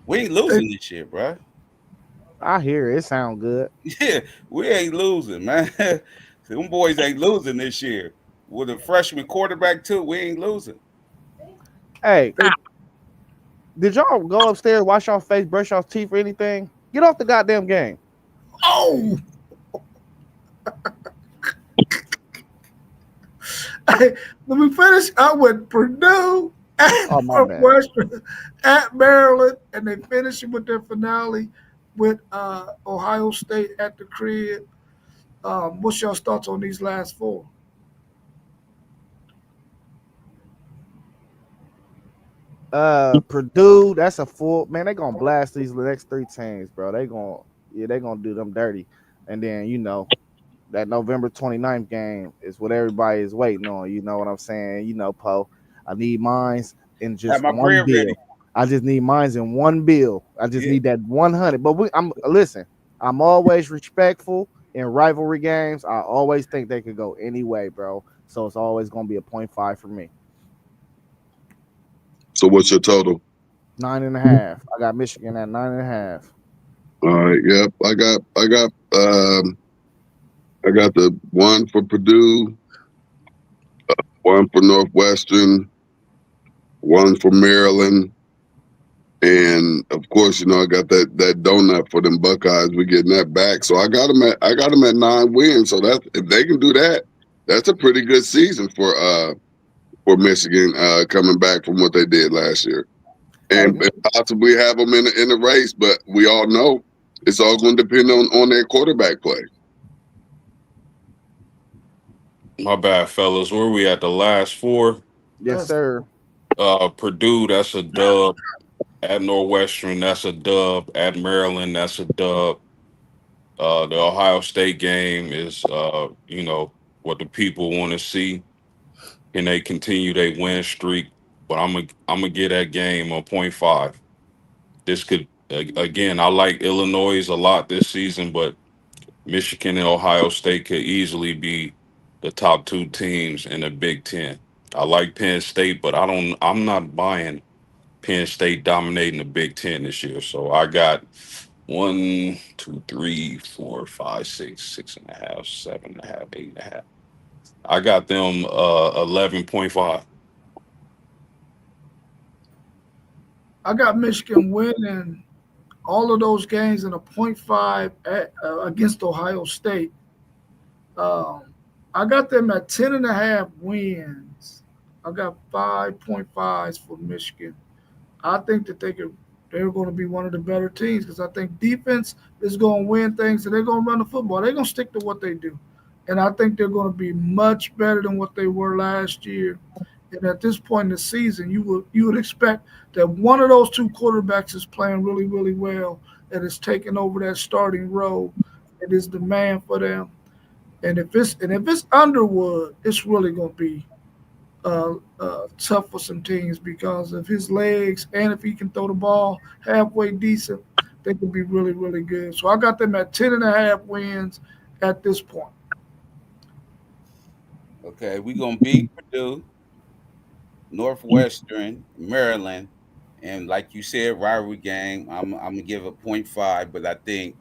We ain't losing this year, bro. I hear it. It sound good. Yeah, we ain't losing, man. Them boys ain't losing this year. With a freshman quarterback too, we ain't losing. Hey, did y'all go upstairs, wash y'all face, brush y'all teeth, or anything? Get off the goddamn game. Oh, let me finish. I went Purdue at Northwestern, at Maryland, and they finished with their finale with Ohio State at the crib. What's your thoughts on these last 4? Purdue, that's a full man. They gonna blast these next 3 teams, bro. They gonna do them dirty, and then that November 29th game is what everybody is waiting on. You know what I'm saying? Poe. I need mines in just one bill. Ready. I just need mines in one bill. I just need that 100. But I'm always respectful in rivalry games. I always think they could go any way, bro. So it's always gonna be a 0.5 for me. So what's your total? 9.5. I got Michigan at 9.5. All right. Yep. I got the 1 for Purdue, 1 for Northwestern, 1 for Maryland, and of course, I got that donut for them Buckeyes. We're getting that back. So I got them at 9 wins. So if they can do that, that's a pretty good season for Michigan coming back from what they did last year, and possibly have them in the race. But we all know it's all going to depend on their quarterback play. My bad, fellas. Where we at the last 4? Yes, sir. Purdue, that's a dub. At Northwestern, that's a dub. At Maryland, that's a dub. The Ohio State game is, what the people want to see. Can they continue their win streak? But I'm gonna get that game on 0.5. This could Again, I like Illinois a lot this season, but Michigan and Ohio State could easily be the top two teams in the Big Ten. I like Penn State, but I'm not buying Penn State dominating the Big Ten this year. So I got 1, 2, 3, 4, 5, 6, 6.5, 7.5, 8.5. I got them 11.5. I got Michigan winning all of those games in a .5 against Ohio State. I got them at 10.5 wins. I got 5.5s for Michigan. I think that they're going to be one of the better teams because I think defense is going to win things and they're going to run the football. They're going to stick to what they do. And I think they're going to be much better than what they were last year. And at this point in the season, you would expect that one of those two quarterbacks is playing really, really well and is taking over that starting role. It is the man for them. And if it's Underwood, it's really going to be tough for some teams because of his legs and if he can throw the ball halfway decent, they could be really, really good. So I got them at 10.5 wins at this point. Okay, we're gonna beat Purdue, Northwestern, Maryland, and like you said, rivalry game. I'm gonna give a .5, but I think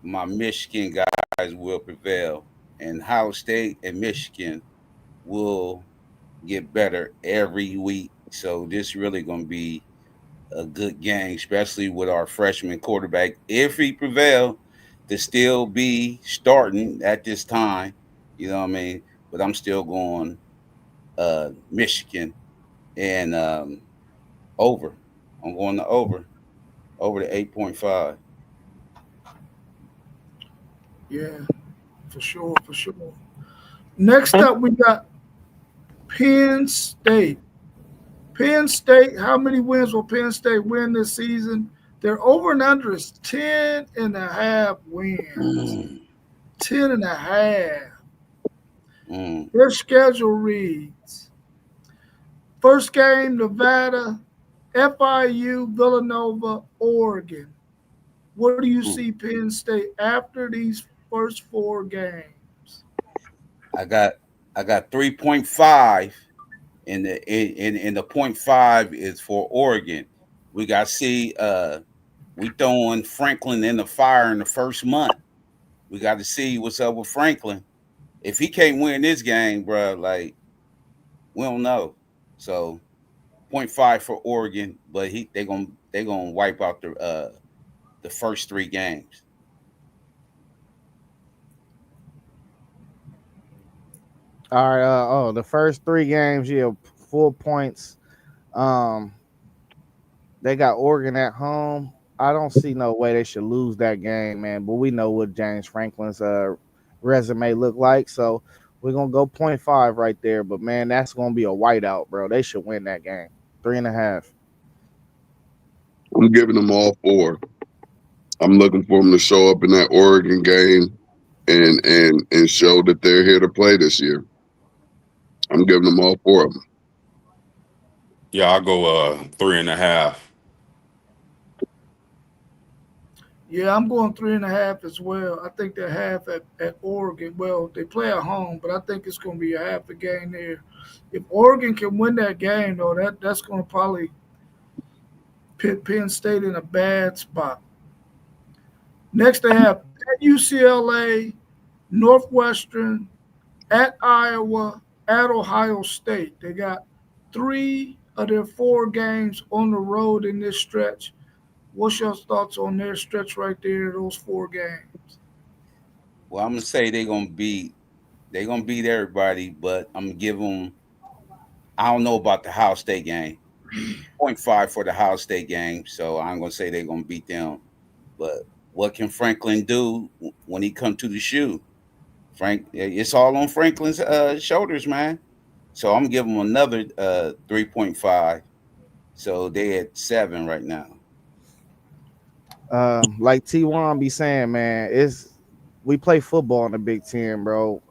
my Michigan guys will prevail, and Ohio State and Michigan will get better every week. So this really gonna be a good game, especially with our freshman quarterback. If he prevail, to still be starting at this time, you know what I mean. But I'm still going Michigan and over. I'm going to over the 8.5. Yeah, for sure, for sure. Next up, we got Penn State. Penn State, how many wins will Penn State win this season? Their over and under is 10.5 wins. 10.5. Their schedule reads: first game, Nevada, FIU, Villanova, Oregon. Where do you see Penn State after these first 4 games? I got 3.5 in the .5 is for Oregon. We got to see we throwing Franklin in the fire in the first month. We got to see what's up with Franklin. If he can't win this game, bro, like we don't know. So 0.5 for Oregon, but they gonna wipe out the first 3 games. All right. The first 3 games, yeah, full points. They got Oregon at home. I don't see no way they should lose that game, man. But we know what James Franklin's resume look like, so we're gonna go 0.5 right there. But man, that's gonna be a whiteout, bro. They should win that game. 3.5. I'm giving them all 4. I'm looking for them to show up in that Oregon game and show that they're here to play this year. I'm giving them all 4 of them. Yeah, I'll go 3.5. Yeah, I'm going 3.5 as well. I think they're half at Oregon. Well, they play at home, but I think it's going to be a half a game there. If Oregon can win that game, though, that's going to probably put Penn State in a bad spot. Next, they have at UCLA, Northwestern, at Iowa, at Ohio State. They got 3 of their 4 games on the road in this stretch. What's your thoughts on their stretch right there, those 4 games? Well, I'm gonna say they're gonna beat everybody, but I'm gonna give them. I don't know about the Ohio State game. 0.5 for the Ohio State game, so I'm gonna say they're gonna beat them. But what can Franklin do when he come to the shoe? It's all on Franklin's shoulders, man. So I'm gonna give them another 3.5. So they at 7 right now. Like T1 be saying, man, we play football in the Big Ten, bro.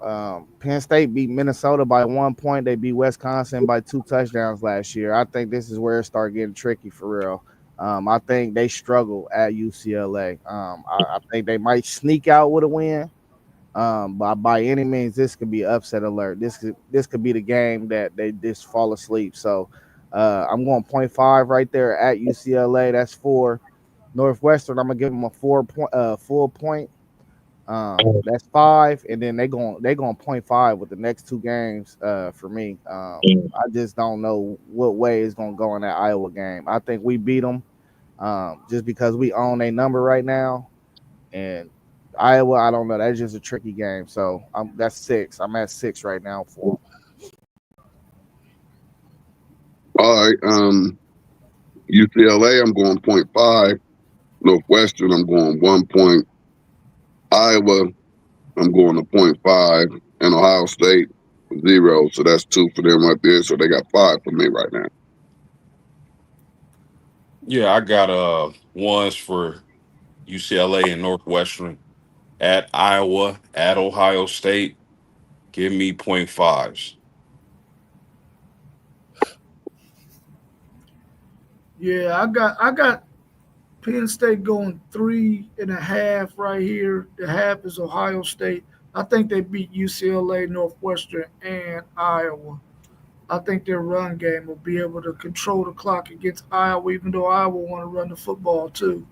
Penn State beat Minnesota by 1 point. They beat Wisconsin by 2 touchdowns last year. I think this is where it started getting tricky for real. I think they struggle at UCLA. I think they might sneak out with a win. But by any means, this could be upset alert. This could be the game that they just fall asleep. So I'm going 0.5 right there at UCLA. That's for Northwestern. I'm gonna give them a full point. That's 5, and then they going 0.5 with the next 2 games for me. I just don't know what way it's gonna go in that Iowa game. I think we beat them just because we own a number right now, and Iowa, I don't know. That's just a tricky game. So that's 6. I'm at 6 right now for them. All right. UCLA, I'm going 0.5. Northwestern, I'm going 1 point. Iowa, I'm going to 0.5. And Ohio State, 0. So that's 2 for them right there. So they got 5 for me right now. Yeah, I got ones for UCLA and Northwestern at Iowa, at Ohio State. Give me 0.5s. Yeah, I got Penn State going 3.5 right here. The half is Ohio State. I think they beat UCLA, Northwestern, and Iowa. I think their run game will be able to control the clock against Iowa, even though Iowa want to run the football too.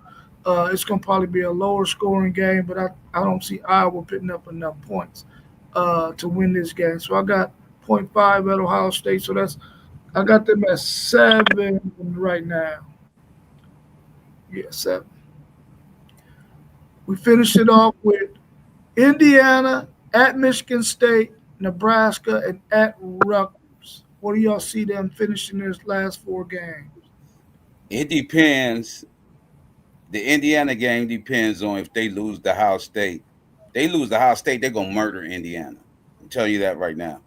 It's going to probably be a lower scoring game, but I don't see Iowa putting up enough points to win this game. So I got 0.5 at Ohio State. So I got them at 7 right now. Yeah, 7. We finish it off with Indiana at Michigan State, Nebraska, and at Rutgers. What do y'all see them finishing their last 4 games? It depends. The Indiana game depends on if they lose the Ohio State. They lose the Ohio State, they're gonna murder Indiana. I'm telling you that right now.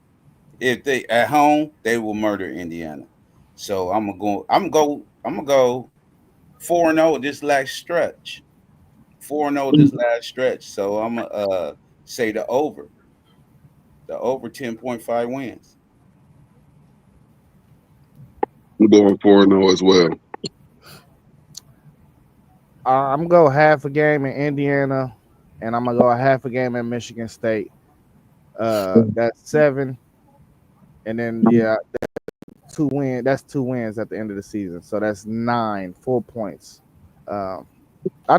If they at home, they will murder Indiana. So I'm gonna go 4-0 this last stretch. 4-0 this last stretch. So I'm gonna say the over. The over 10.5 wins. I'm going 4-0 as well. I'm gonna go half a game in Indiana, and I'm gonna go a half a game in Michigan State. That's 7, and then that's 2 wins at the end of the season. So that's 9 full points. I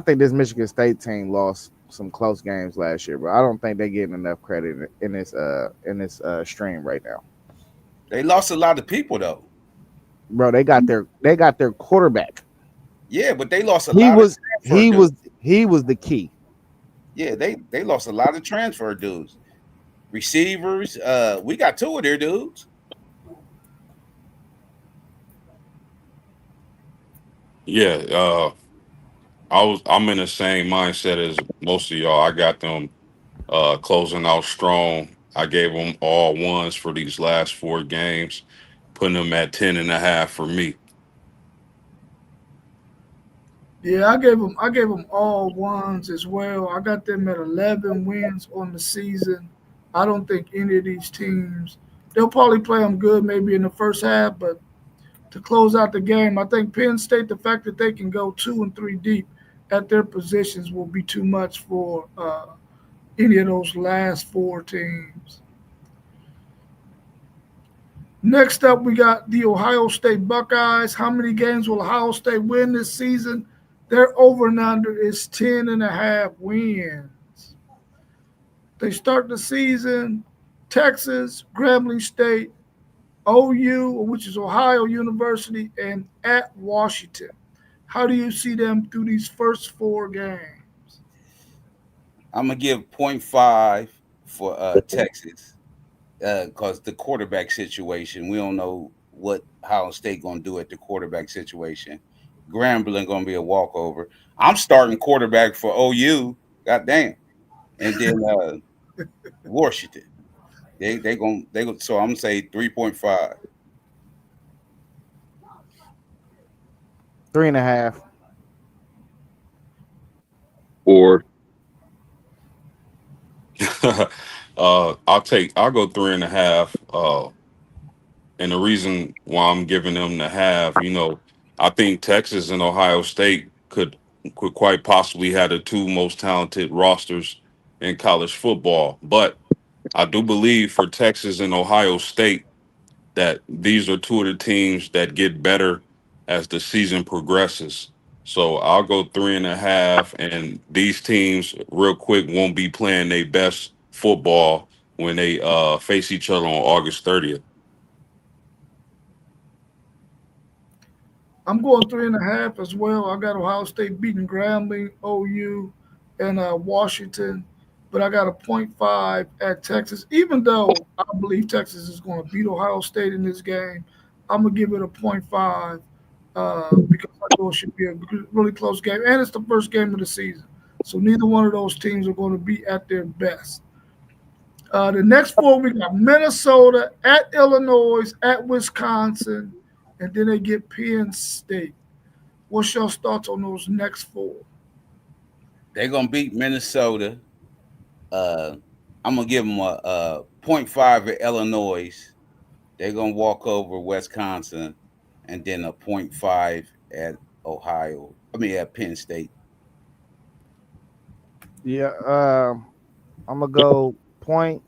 think this Michigan State team lost some close games last year, but I don't think they're getting enough credit in this stream right now. They lost a lot of people though. Bro, they got their quarterback. Yeah, but they lost a He lot. He was the key. Yeah, they lost a lot of transfer dudes, receivers. We got 2 of their dudes. Yeah, I'm in the same mindset as most of y'all. I got them closing out strong. I gave them all 1s for these last 4 games, putting them at 10.5 for me. Yeah, I gave them all 1s as well. I got them at 11 wins on the season. I don't think any of these teams. They'll probably play them good maybe in the first half, but to close out the game, I think Penn State, the fact that they can go 2 and 3 deep at their positions will be too much for any of those last 4 teams. Next up, we got the Ohio State Buckeyes. How many games will Ohio State win this season? Their over and under is 10.5 wins. They start the season Texas, Grambling State, OU, which is Ohio University, and at Washington. How do you see them through these first 4 games? I'm gonna give 0.5 for Texas because the quarterback situation. We don't know what Ohio State gonna do at the quarterback situation. Grambling gonna be a walkover. I'm starting quarterback for OU. God damn. And then Washington. They going so I'm gonna say 3.5. 3.5. 4. I'll go 3.5. And the reason why I'm giving them the half, I think Texas and Ohio State could quite possibly have the two most talented rosters in college football. But I do believe for Texas and Ohio State that these are two of the teams that get better as the season progresses. So I'll go 3.5, and these teams real quick won't be playing their best football when they face each other on August 30th. I'm going 3.5 as well. I got Ohio State beating Grambling, OU, and Washington, but I got a 0.5 at Texas. Even though I believe Texas is going to beat Ohio State in this game, I'm gonna give it a 0.5 because I know it should be a really close game, and it's the first game of the season. So neither one of those teams are going to be at their best. The next four, we got Minnesota, at Illinois, at Wisconsin, and then they get Penn State. What's your thoughts on those next four? They're gonna beat Minnesota. I'm gonna give them a 0.5 at Illinois. They're gonna walk over Wisconsin, and then a 0.5 at Ohio. At Penn State. Yeah, I'm gonna go point,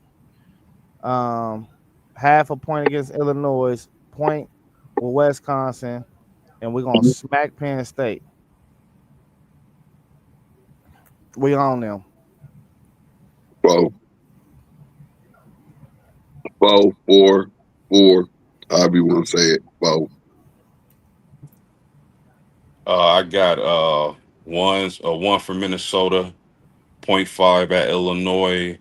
half a point against Illinois, point with Wisconsin, and we're gonna smack Penn State. We on them. 12, 4, 4, however you want to say it. 12. I got one for Minnesota, 0.5 at Illinois.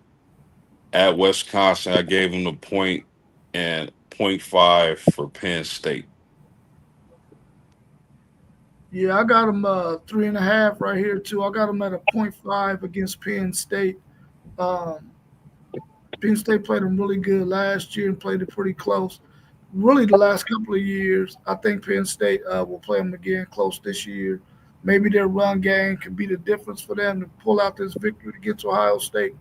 At Wisconsin, I gave them the point, and 0.5 for Penn State. Yeah, I got them 3.5 right here too. I got them at a 0.5 against Penn State. Um, Penn State played them really good last year and played it pretty close. Really, the last couple of years, I think Penn State will play them again close this year. Maybe their run game can be the difference for them to pull out this victory against Ohio State.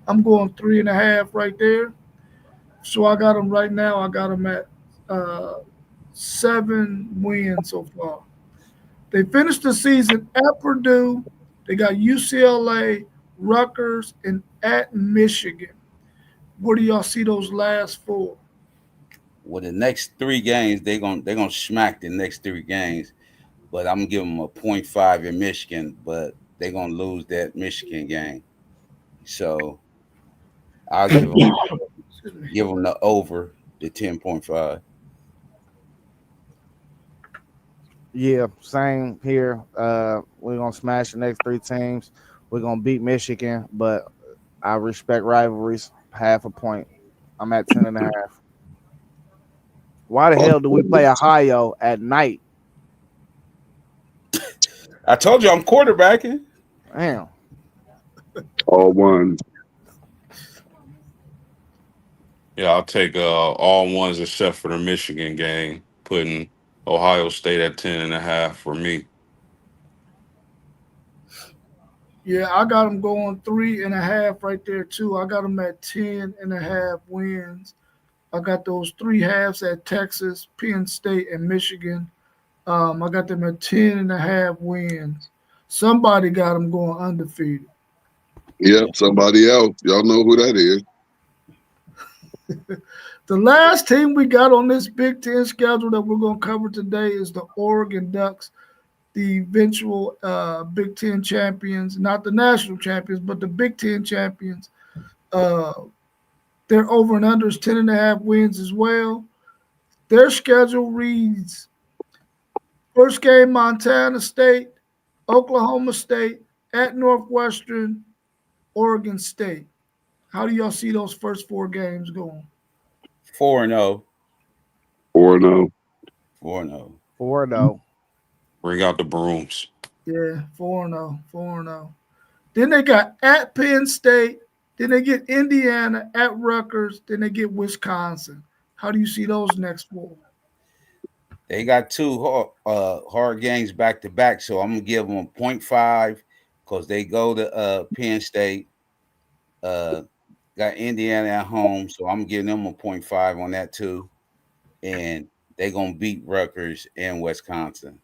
I'm going 3.5 right there. So I got them right now. I got them at 7 wins so far. They finished the season at Purdue. They got UCLA, Rutgers, and at Michigan. Where do y'all see those last four? Well, the next 3 games, they're gonna smack the next 3 games, but I'm gonna give them a 0.5 in Michigan, but they're gonna lose that Michigan game. So I'll give them the over the 10.5. Yeah, same here. We're gonna smash the next 3 teams. We're gonna beat Michigan, but I respect rivalries. Half a point. I'm at 10.5. Why the hell do we play Ohio at night? I told you I'm quarterbacking. Damn. All ones. Yeah, I'll take all ones except for the Michigan game, putting Ohio State at 10.5 for me. Yeah, I got them going 3.5 right there too. I got them at 10.5 wins. I got those 3 halves at Texas, Penn State, and Michigan. I got them at 10.5 wins. Somebody got them going undefeated. Yep, somebody else. Y'all know who that is. The last team we got on this Big Ten schedule that we're going to cover today is the Oregon Ducks, the eventual Big Ten champions, not the national champions, but the Big Ten champions. Their over and under is 10.5 wins as well. Their schedule reads: first game, Montana State, Oklahoma State, at Northwestern, Oregon State. How do y'all see those first 4 games going? 4-0. 4-0. 4-0. 4-0. Bring out the brooms. Yeah, 4-0, 4-0. Then they got at Penn State. Then they get Indiana, at Rutgers. Then they get Wisconsin. How do you see those next 4? They got 2 hard games back to back, so I'm gonna give them a 0.5 because they go to Penn State. Got Indiana at home, so I'm giving them a 0.5 on that too, and they're gonna beat Rutgers and Wisconsin.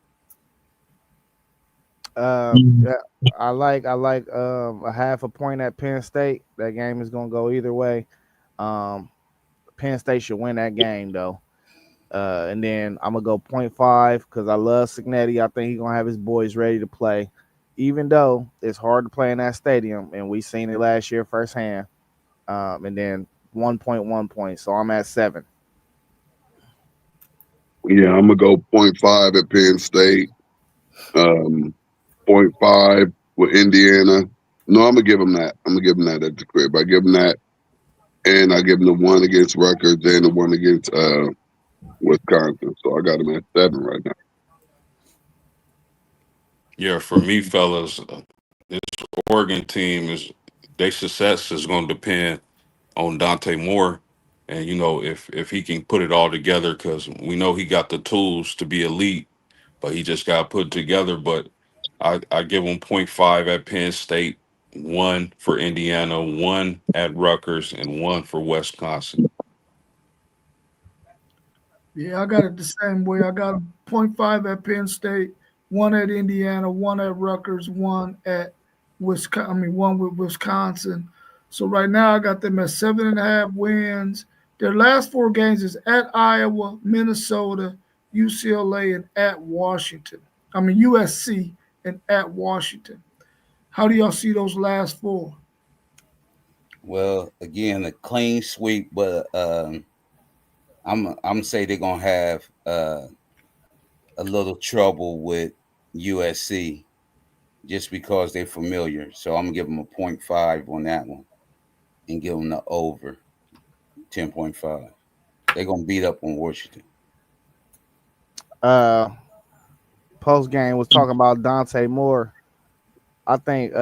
Yeah, I like a half a point at Penn State. That game is gonna go either way. Um, Penn State should win that game though. And then I'm gonna go 0.5 because I love Signetti. I think he's gonna have his boys ready to play, even though it's hard to play in that stadium, and we seen it last year firsthand. And then 1.1 points, so I'm at 7. Yeah, I'm gonna go 0.5 at Penn State. 0.5 with Indiana. No, I'm gonna give them that. I'm gonna give them that at the crib. I give them that, and I give them the one against Rutgers and the one against Wisconsin. So I got them at 7 right now. Yeah, for me, fellas, this Oregon team their success is going to depend on Dante Moore, and if he can put it all together, because we know he got the tools to be elite, but he just got put together. But I give him 0.5 at Penn State, 1 for Indiana, 1 at Rutgers, and 1 for Wisconsin. Yeah, I got it the same way. I got 0.5 at Penn State, 1 at Indiana, 1 at Rutgers, 1 at Wisconsin. I mean, 1 with Wisconsin. So right now I got them at 7.5 wins. Their last 4 games is at Iowa, Minnesota, UCLA, and at Washington. I mean USC and at Washington. How do y'all see those last 4? Well, again, a clean sweep, but I'm say they're gonna have a little trouble with USC just because they're familiar. So I'm gonna give them a 0.5 on that one and give them the over 10.5. They're gonna beat up on Washington. Post game was talking about Dante Moore. I think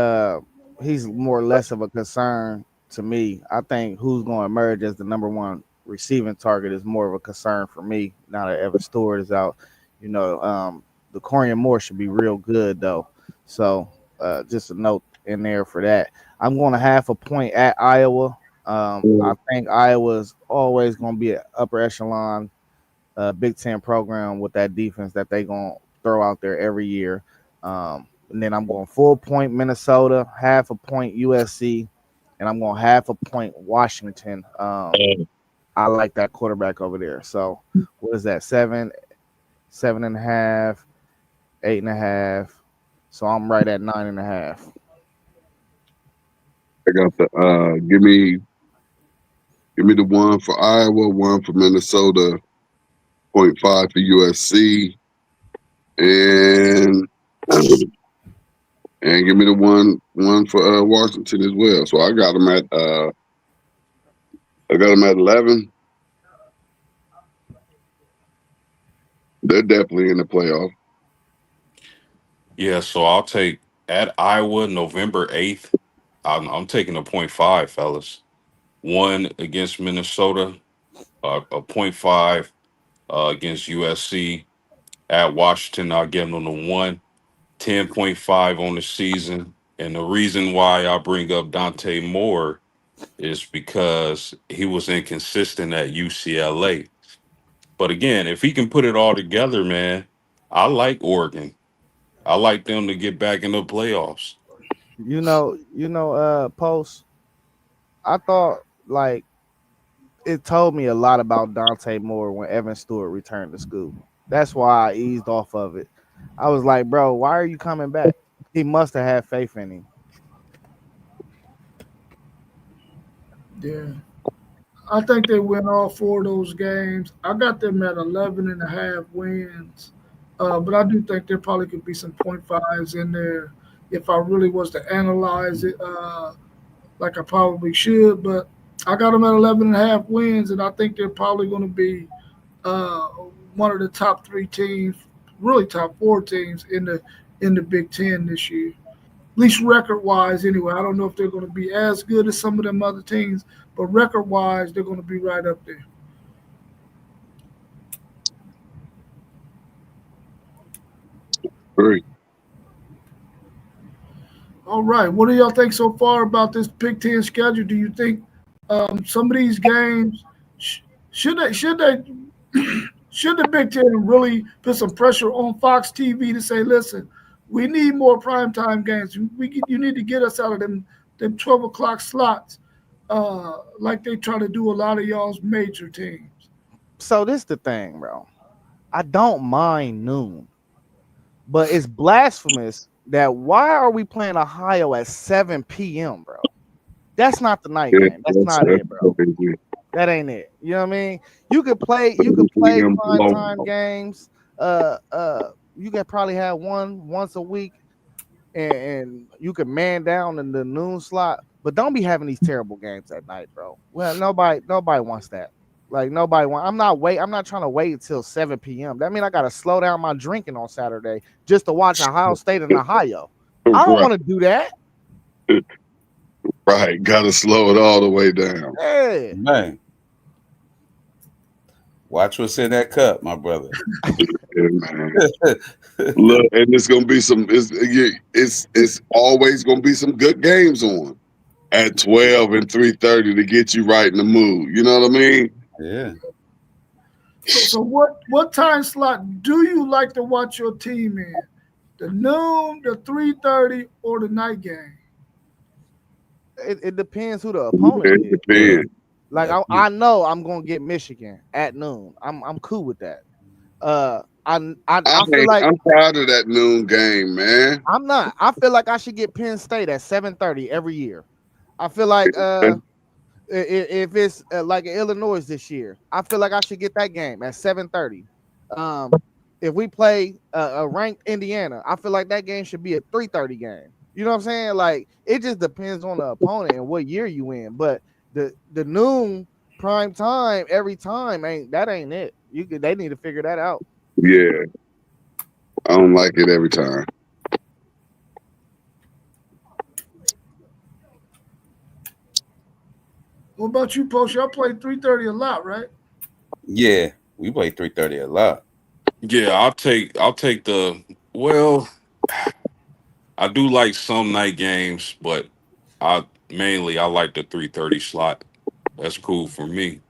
he's more or less of a concern to me. I think who's going to emerge as the number 1 receiving target is more of a concern for me now that Evan Stewart is out. The Corian Moore should be real good though. So just a note in there for that. I'm going to half a point at Iowa. I think Iowa's always going to be an upper echelon Big Ten program with that defense that they going to throw out there every year. And then I'm going full point Minnesota, half a point USC, and I'm going half a point Washington. I like that quarterback over there. So what is that? 7, 7.5, 8.5. So I'm right at 9.5. I got the give me the 1 for Iowa, 1 for Minnesota, 0.5 for USC, and give me the one for Washington as well. So I got them at 11. They're definitely in the playoff. Yeah, so I'll take at Iowa November 8th. I'm taking a 0.5, fellas. 1 against Minnesota, a 0.5 against USC. At Washington, I'll give them the 1, 10.5 on the season. And the reason why I bring up Dante Moore is because he was inconsistent at UCLA. But again, if he can put it all together, man, I like Oregon. I like them to get back in the playoffs. Post. I thought like it told me a lot about Dante Moore when Evan Stewart returned to school. That's why I eased off of it. I was like, bro, why are you coming back? He must have had faith in him. Yeah. I think they win all 4 of those games. I got them at 11.5 wins. But I do think there probably could be some 0.5s in there if I really was to analyze it like I probably should. But I got them at 11.5 wins, and I think they're probably going to be one of the top 3 teams, really top 4 teams in the Big Ten this year. At least record-wise, anyway. I don't know if they're going to be as good as some of them other teams, but record-wise, they're going to be right up there. Great. All right. What do y'all think so far about this Big Ten schedule? Do you think some of these games should the Big Ten really put some pressure on Fox TV to say, listen, We need more primetime games. You need to get us out of them 12 o'clock slots, like they try to do a lot of y'all's major teams. So this the thing, bro. I don't mind noon, but it's blasphemous that why are we playing Ohio at 7 p.m., bro? That's not the night game. That's not it, bro. That ain't it. You know what I mean? You could play prime time games. You could probably have one once a week, and you could man down in the noon slot, but don't be having these terrible games at night, bro. Well, nobody wants that. Like nobody want. I'm not trying to wait until 7 p.m. That means I gotta slow down my drinking on Saturday just to watch Ohio State and Ohio. I don't want to do that. Right, gotta slow it all the way down. Yeah. Man, watch what's in that cup, my brother. Yeah, man. Look, and it's gonna be it's always gonna be some good games on at 12 and 3:30 to get you right in the mood. You know what I mean? Yeah. So what time slot do you like to watch your team in? The noon, the 3:30, or the night game? It depends who the opponent is. It depends. Like I know I'm gonna get Michigan at noon. I'm cool with that. I feel like I'm proud of that noon game, man. I'm not. I feel like I should get Penn State at 7:30 every year. I feel like if it's like Illinois this year, I feel like I should get that game at 7:30. If we play a ranked Indiana, I feel like that game should be a 3:30 game. You know what I'm saying? Like it just depends on the opponent and what year you in. But the noon prime time every time ain't it. They need to figure that out. Yeah. I don't like it every time. What about you, Post? Y'all play 3:30 a lot, right? Yeah, we play 3:30 a lot. Yeah, I'll take the well. I do like some night games, but I like the 3:30 slot. That's cool for me.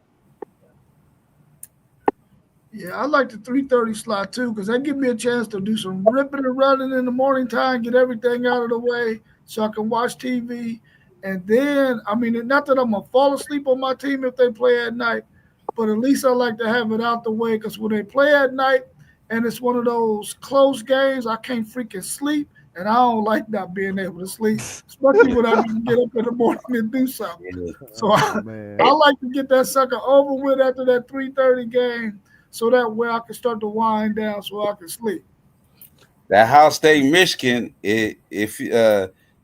Yeah, I like the 3:30 slot too, because that gives me a chance to do some ripping and running in the morning time, get everything out of the way so I can watch TV. And then, I mean, not that I'm going to fall asleep on my team if they play at night, but at least I like to have it out the way, because when they play at night and it's one of those close games, I can't freaking sleep. And I don't like not being able to sleep, especially when I need to get up in the morning and do something. Yeah. So I like to get that sucker over with after that 3:30 game, so that way I can start to wind down so I can sleep. That Ohio State Michigan, if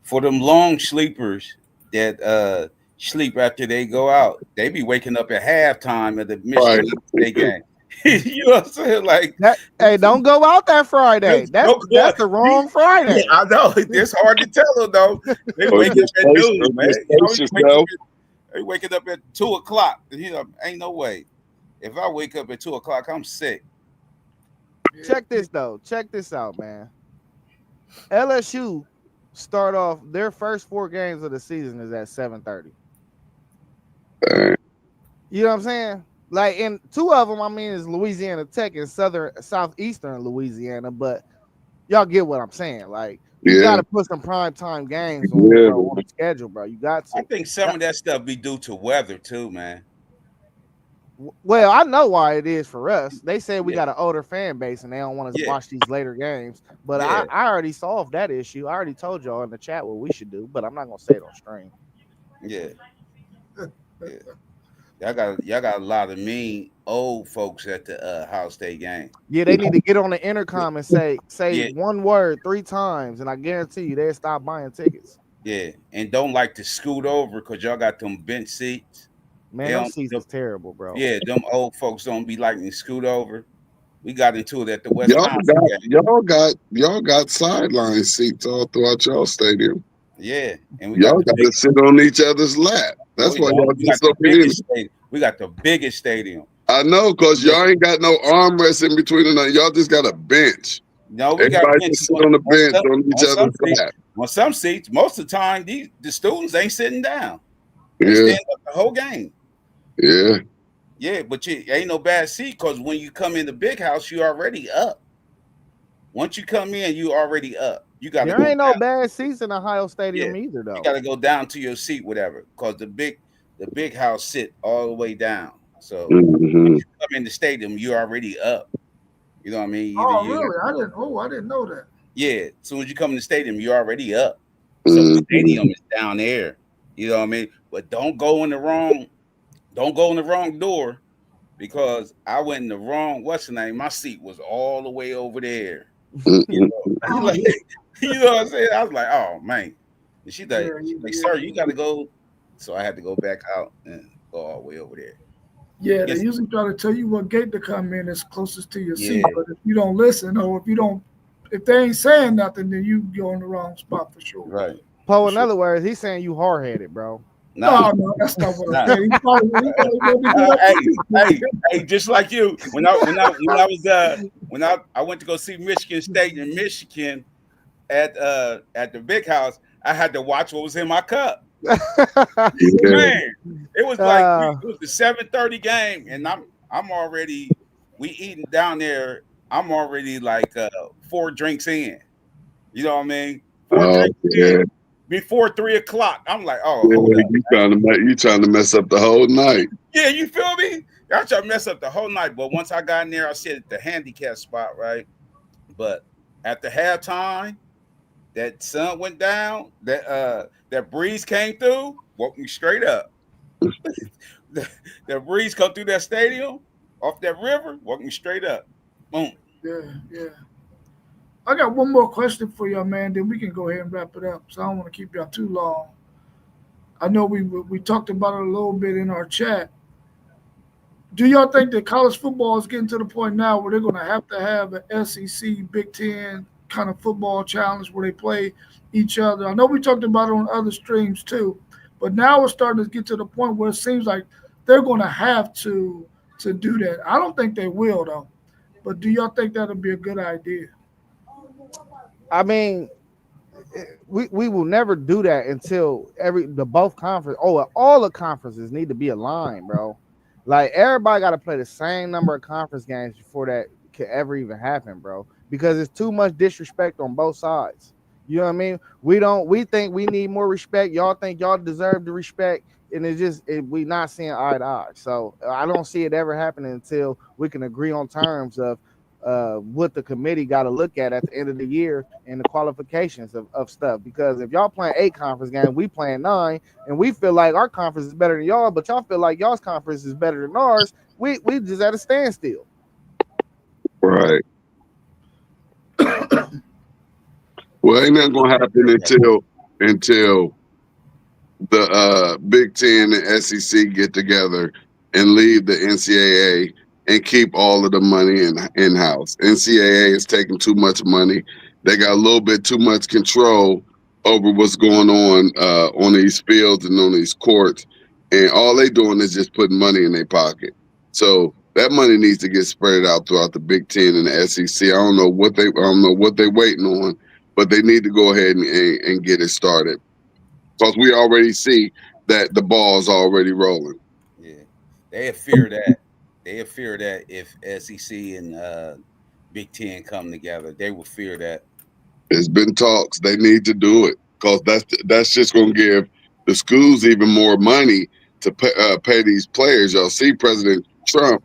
for them long sleepers that sleep after they go out, they be waking up at halftime of the Michigan State game. You know what I'm saying? Like, hey, don't go out that Friday. That's the wrong Friday. Yeah, I know. It's hard to tell them though. They wake up at noon, man. They waking up at 2 o'clock. You know, ain't no way. If I wake up at 2 o'clock, I'm sick. Check this though. Check this out, man. LSU start off their first 4 games of the season is at 7:30. You know what I'm saying? Like, in 2 of them, I mean, is Louisiana Tech and southeastern Louisiana, but y'all get what I'm saying. Like, you got to put some prime time games on the schedule, bro. You got to. I think some of that stuff be due to weather too, man. Well, I know why it is for us. They say we got an older fan base and they don't want us to watch these later games. But I already solved that issue. I already told y'all in the chat what we should do, but I'm not gonna say it on stream. Yeah. Y'all got a lot of mean old folks at the Ohio State game. Yeah, they need to get on the intercom and say one word 3 times, and I guarantee you they'll stop buying tickets. Yeah, and don't like to scoot over because y'all got them bench seats. Man, those seats is terrible, bro. Yeah, them old folks don't be liking to scoot over. We got into it at the West. Y'all got sideline seats all throughout y'all stadium. Yeah, and y'all got to sit on each other's lap. That's why y'all get so big. We got the biggest stadium. I know, because y'all ain't got no armrests in between them. Y'all just got a bench. No, we Everybody got benches sit on the bench on each other's lap. On some seats, most of the time, the students ain't sitting down. They stand up the whole game. Yeah. Yeah, but ain't no bad seat, because when you come in the big house, you already up. Once you come in, you already up. You got to There go ain't no down. bad seats in Ohio Stadium Yeah, either, you though. got to go down to your seat, whatever, because the big house sit all the way down. So when Hmm. you come in the stadium, you're already up. You know what I mean? Either Oh, you, really? I didn't know that. yeah. As soon as you come in the stadium, you're already up. So the Hmm. stadium is down there. You know what I mean? But don't go in the wrong door because I went in the wrong. What's the name? My seat was all the way over there. You Hmm. know, Oh, like, yeah, you know what I'm saying? I was like, oh man. And yeah, she's like, yeah. sir, you got to go. So I had to go back out and go all the way over there. Yeah, they Yes, usually try to tell you what gate to come in is closest to your seat. yeah, But if you don't listen, or if they ain't saying nothing, then you go in the wrong spot for sure. right. For Poe, in sure. other words, he's saying you hard headed, bro. Nah, No, no, that's not what I'm nah. saying. He probably wanted to do that Hey, to me. hey, just like you. When I went to go see Michigan State in Michigan at the big house, I had to watch what was in my cup. Yeah. Man, it was like uh, it was the 7:30 game, and I'm already we eating down there. I'm already like 4 drinks in. You know what I mean? Four Oh, drinks yeah. in before 3 o'clock. I'm like, oh, Yeah. hold up. You trying to mess up the whole night. Yeah, you feel me? I try to mess up the whole night, but once I got in there, I sit at the handicap spot, right? But at the halftime, that sun went down, that breeze came through, woke me straight up. That breeze come through that stadium, off that river, woke me straight up. Boom. Yeah, yeah. I got one more question for y'all, man. Then we can go ahead and wrap it up. So I don't want to keep y'all too long. I know we talked about it a little bit in our chat. Do y'all think that college football is getting to the point now where they're going to have an SEC, Big Ten kind of football challenge where they play each other? I know we talked about it on other streams too, but now we're starting to get to the point where it seems like they're going to have to do that. I don't think they will though, but do y'all think that'll be a good idea? I mean, we will never do that until the both conference. Oh, all the conferences need to be aligned, bro. Like everybody got to play the same number of conference games before that could ever even happen, bro. Because it's too much disrespect on both sides. You know what I mean? We think we need more respect. Y'all think y'all deserve the respect, and we not seeing eye to eye. So I don't see it ever happening until we can agree on terms of what the committee got to look at the end of the year and the qualifications of stuff. Because if y'all playing 8 conference games, we playing 9, and we feel like our conference is better than y'all, but y'all feel like y'all's conference is better than ours, we just at a standstill. Right. Well, ain't nothing gonna happen until the Big Ten and SEC get together and leave the NCAA and keep all of the money in house. NCAA is taking too much money. They got a little bit too much control over what's going on these fields and on these courts, and all they doing is just putting money in their pocket. So that money needs to get spread out throughout the Big Ten and the SEC. I don't know what they're waiting on, but they need to go ahead and get it started because we already see that the ball's already rolling. Yeah, they fear that. They fear that if SEC and Big Ten come together, they will fear that. It's been talks. They need to do it because that's just going to give the schools even more money to pay these players. Y'all see President Trump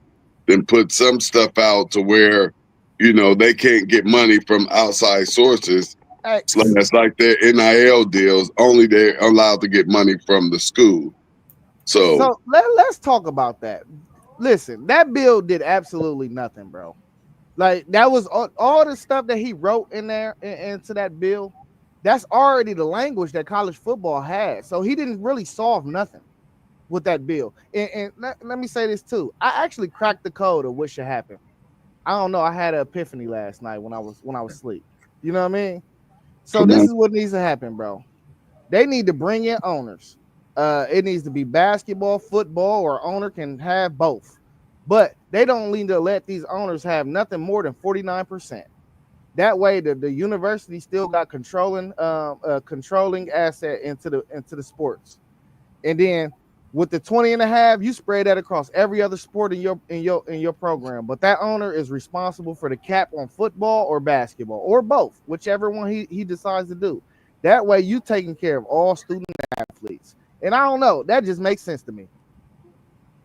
then put some stuff out to where they can't get money from outside sources. Hey, So that's like their NIL deals. Only they're allowed to get money from the school. So so let's talk about that. Listen, that bill did absolutely nothing, bro. Like that was all the stuff that he wrote in there into that bill. That's already the language that college football has. So he didn't really solve nothing with that bill. And let me say this too. I actually cracked the code of what should happen. I don't know. I had an epiphany last night when I was asleep. You know what I mean? So come this on. is what needs to happen, bro. They need to bring in owners. It needs to be basketball, football, or owner can have both. But they don't need to let these owners have nothing more than 49%. That way, the university still got controlling asset into the sports. And then With the 20 and a half, you spread that across every other sport in your program. But that owner is responsible for the cap on football or basketball or both, whichever one he decides to do. That way, you taking care of all student athletes. And I don't know, that just makes sense to me.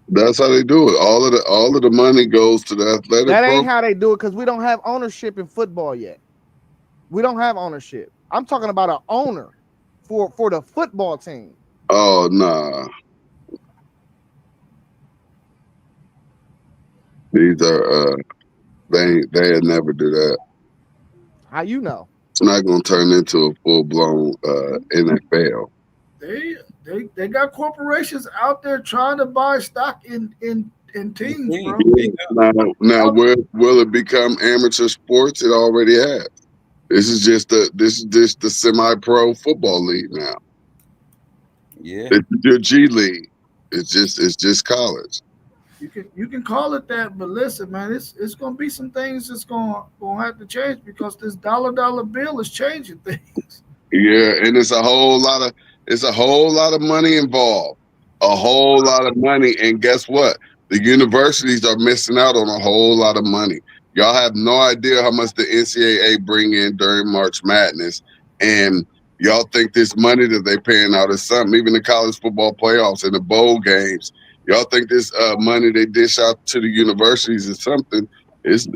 That's how they do it. All of the money goes to the athletic That program. ain't how they do it because we don't have ownership in football yet. We don't have ownership. I'm talking about an owner for the football team. Oh nah. These are they'd never do that. How you know? It's not gonna turn into a full blown NFL. They got corporations out there trying to buy stock in teams, bro. Now will it become amateur sports? It already has. This is just the semi-pro football league now. Yeah. It's your G League. It's just college. You can call it that, but listen, man, it's gonna be some things that's gonna have to change because this dollar bill is changing things. Yeah, and it's a whole lot of money involved. A whole lot of money. And guess what? The universities are missing out on a whole lot of money. Y'all have no idea how much the NCAA bring in during March Madness. And y'all think this money that they paying out is something, even the college football playoffs and the bowl games. Y'all think this money they dish out to the universities is something. It's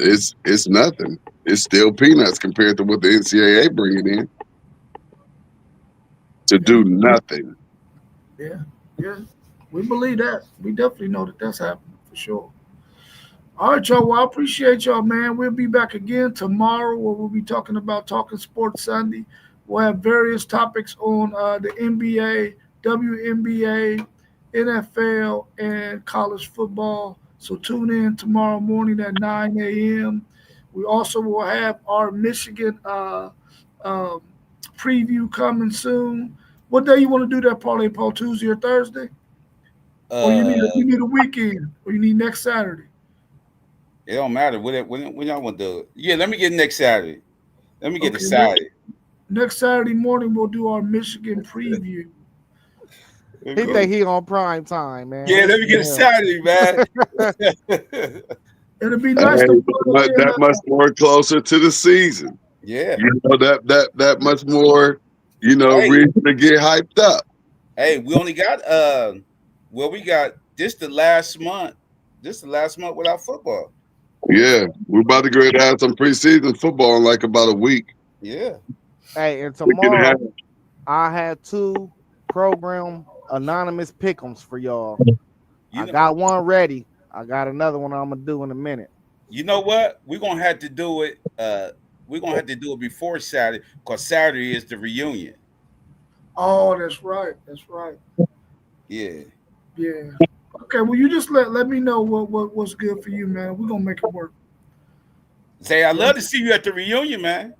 nothing. It's still peanuts compared to what the NCAA bringing in. To do nothing. Yeah, we believe that. We definitely know that that's happening for sure. All right, y'all. Well, I appreciate y'all, man. We'll be back again tomorrow where we'll be talking Sports Sunday. We'll have various topics on the NBA, WNBA, NFL, and college football. So tune in tomorrow morning at 9 a.m. We also will have our Michigan preview coming soon. What day you want to do that, Parlay Paul? Tuesday or Thursday? Or you need a weekend? Or you need next Saturday? It don't matter. When y'all want to do it? Yeah, let me get next Saturday. Let me get Okay, it Saturday. Next Saturday morning, we'll do our Michigan preview. He think he on prime time, man. Yeah, let me get it Saturday, man. It'll be nice to that much more closer to the season. Yeah. You know, that much more, reason to get hyped up. Hey, we only got we got this the last month. This is the last month without football. Yeah, we're about to go ahead and have some preseason football in like about a week. Yeah. Hey, and tomorrow I had 2 program anonymous pick'ems for y'all. I got one ready. I got another one I'm gonna do in a minute. You know what? We're gonna have to do it. We're gonna have to do it before Saturday because Saturday is the reunion. Oh, that's right. That's right. Yeah. Yeah. Okay. Well, you just let me know what's good for you, man. We're gonna make it work. Say, I love to see you at the reunion, man.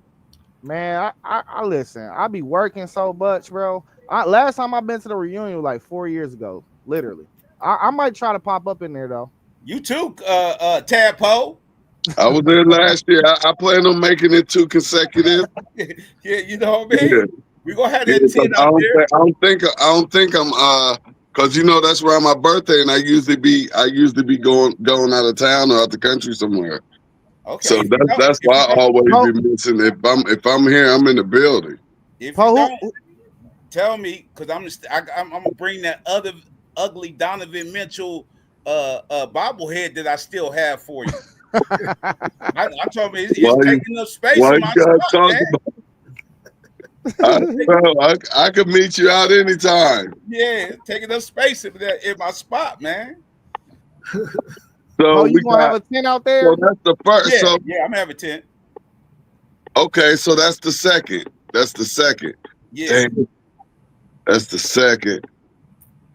Man, I listen. I be working so much, bro. Last time I've been to the reunion was like 4 years ago, literally. I might try to pop up in there though. You too, Tadpole. I was there last year. I plan on making it 2 consecutive. Yeah, you know what I mean. Yeah. We're gonna have that 10 I out there. I don't think I'm because that's around my birthday, and I usually be going out of town or out the country somewhere. Okay. So that's why I always be missing. If I'm here, I'm in the building. If you don't, tell me, because I'm gonna bring that other ugly Donovan Mitchell bobblehead that I still have for you. I told me it's taking up space in my spot, man. I could meet you out anytime. Yeah, taking up space in my spot, man. So you gonna have a tent out there? So that's the first. Yeah, I'm gonna have a tent. Okay, so that's the second. Yeah, dang, that's the second.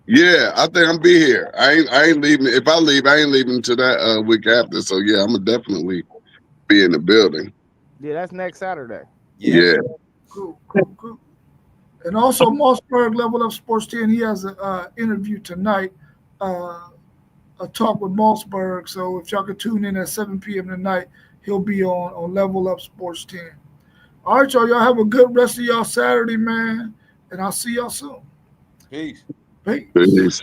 Yeah, I think I'm be here. I ain't leaving. If I leave, I ain't leaving to that week after. So yeah, I'm gonna definitely be in the building. Yeah, that's next Saturday. Yeah. Cool. And also, Mossberg, Level Up Sports 10, he has an interview tonight, a talk with Mossberg. So if y'all could tune in at 7 p.m. tonight, he'll be on Level Up Sports 10. All right, y'all. Y'all have a good rest of y'all Saturday, man. And I'll see y'all soon. Peace. Peace.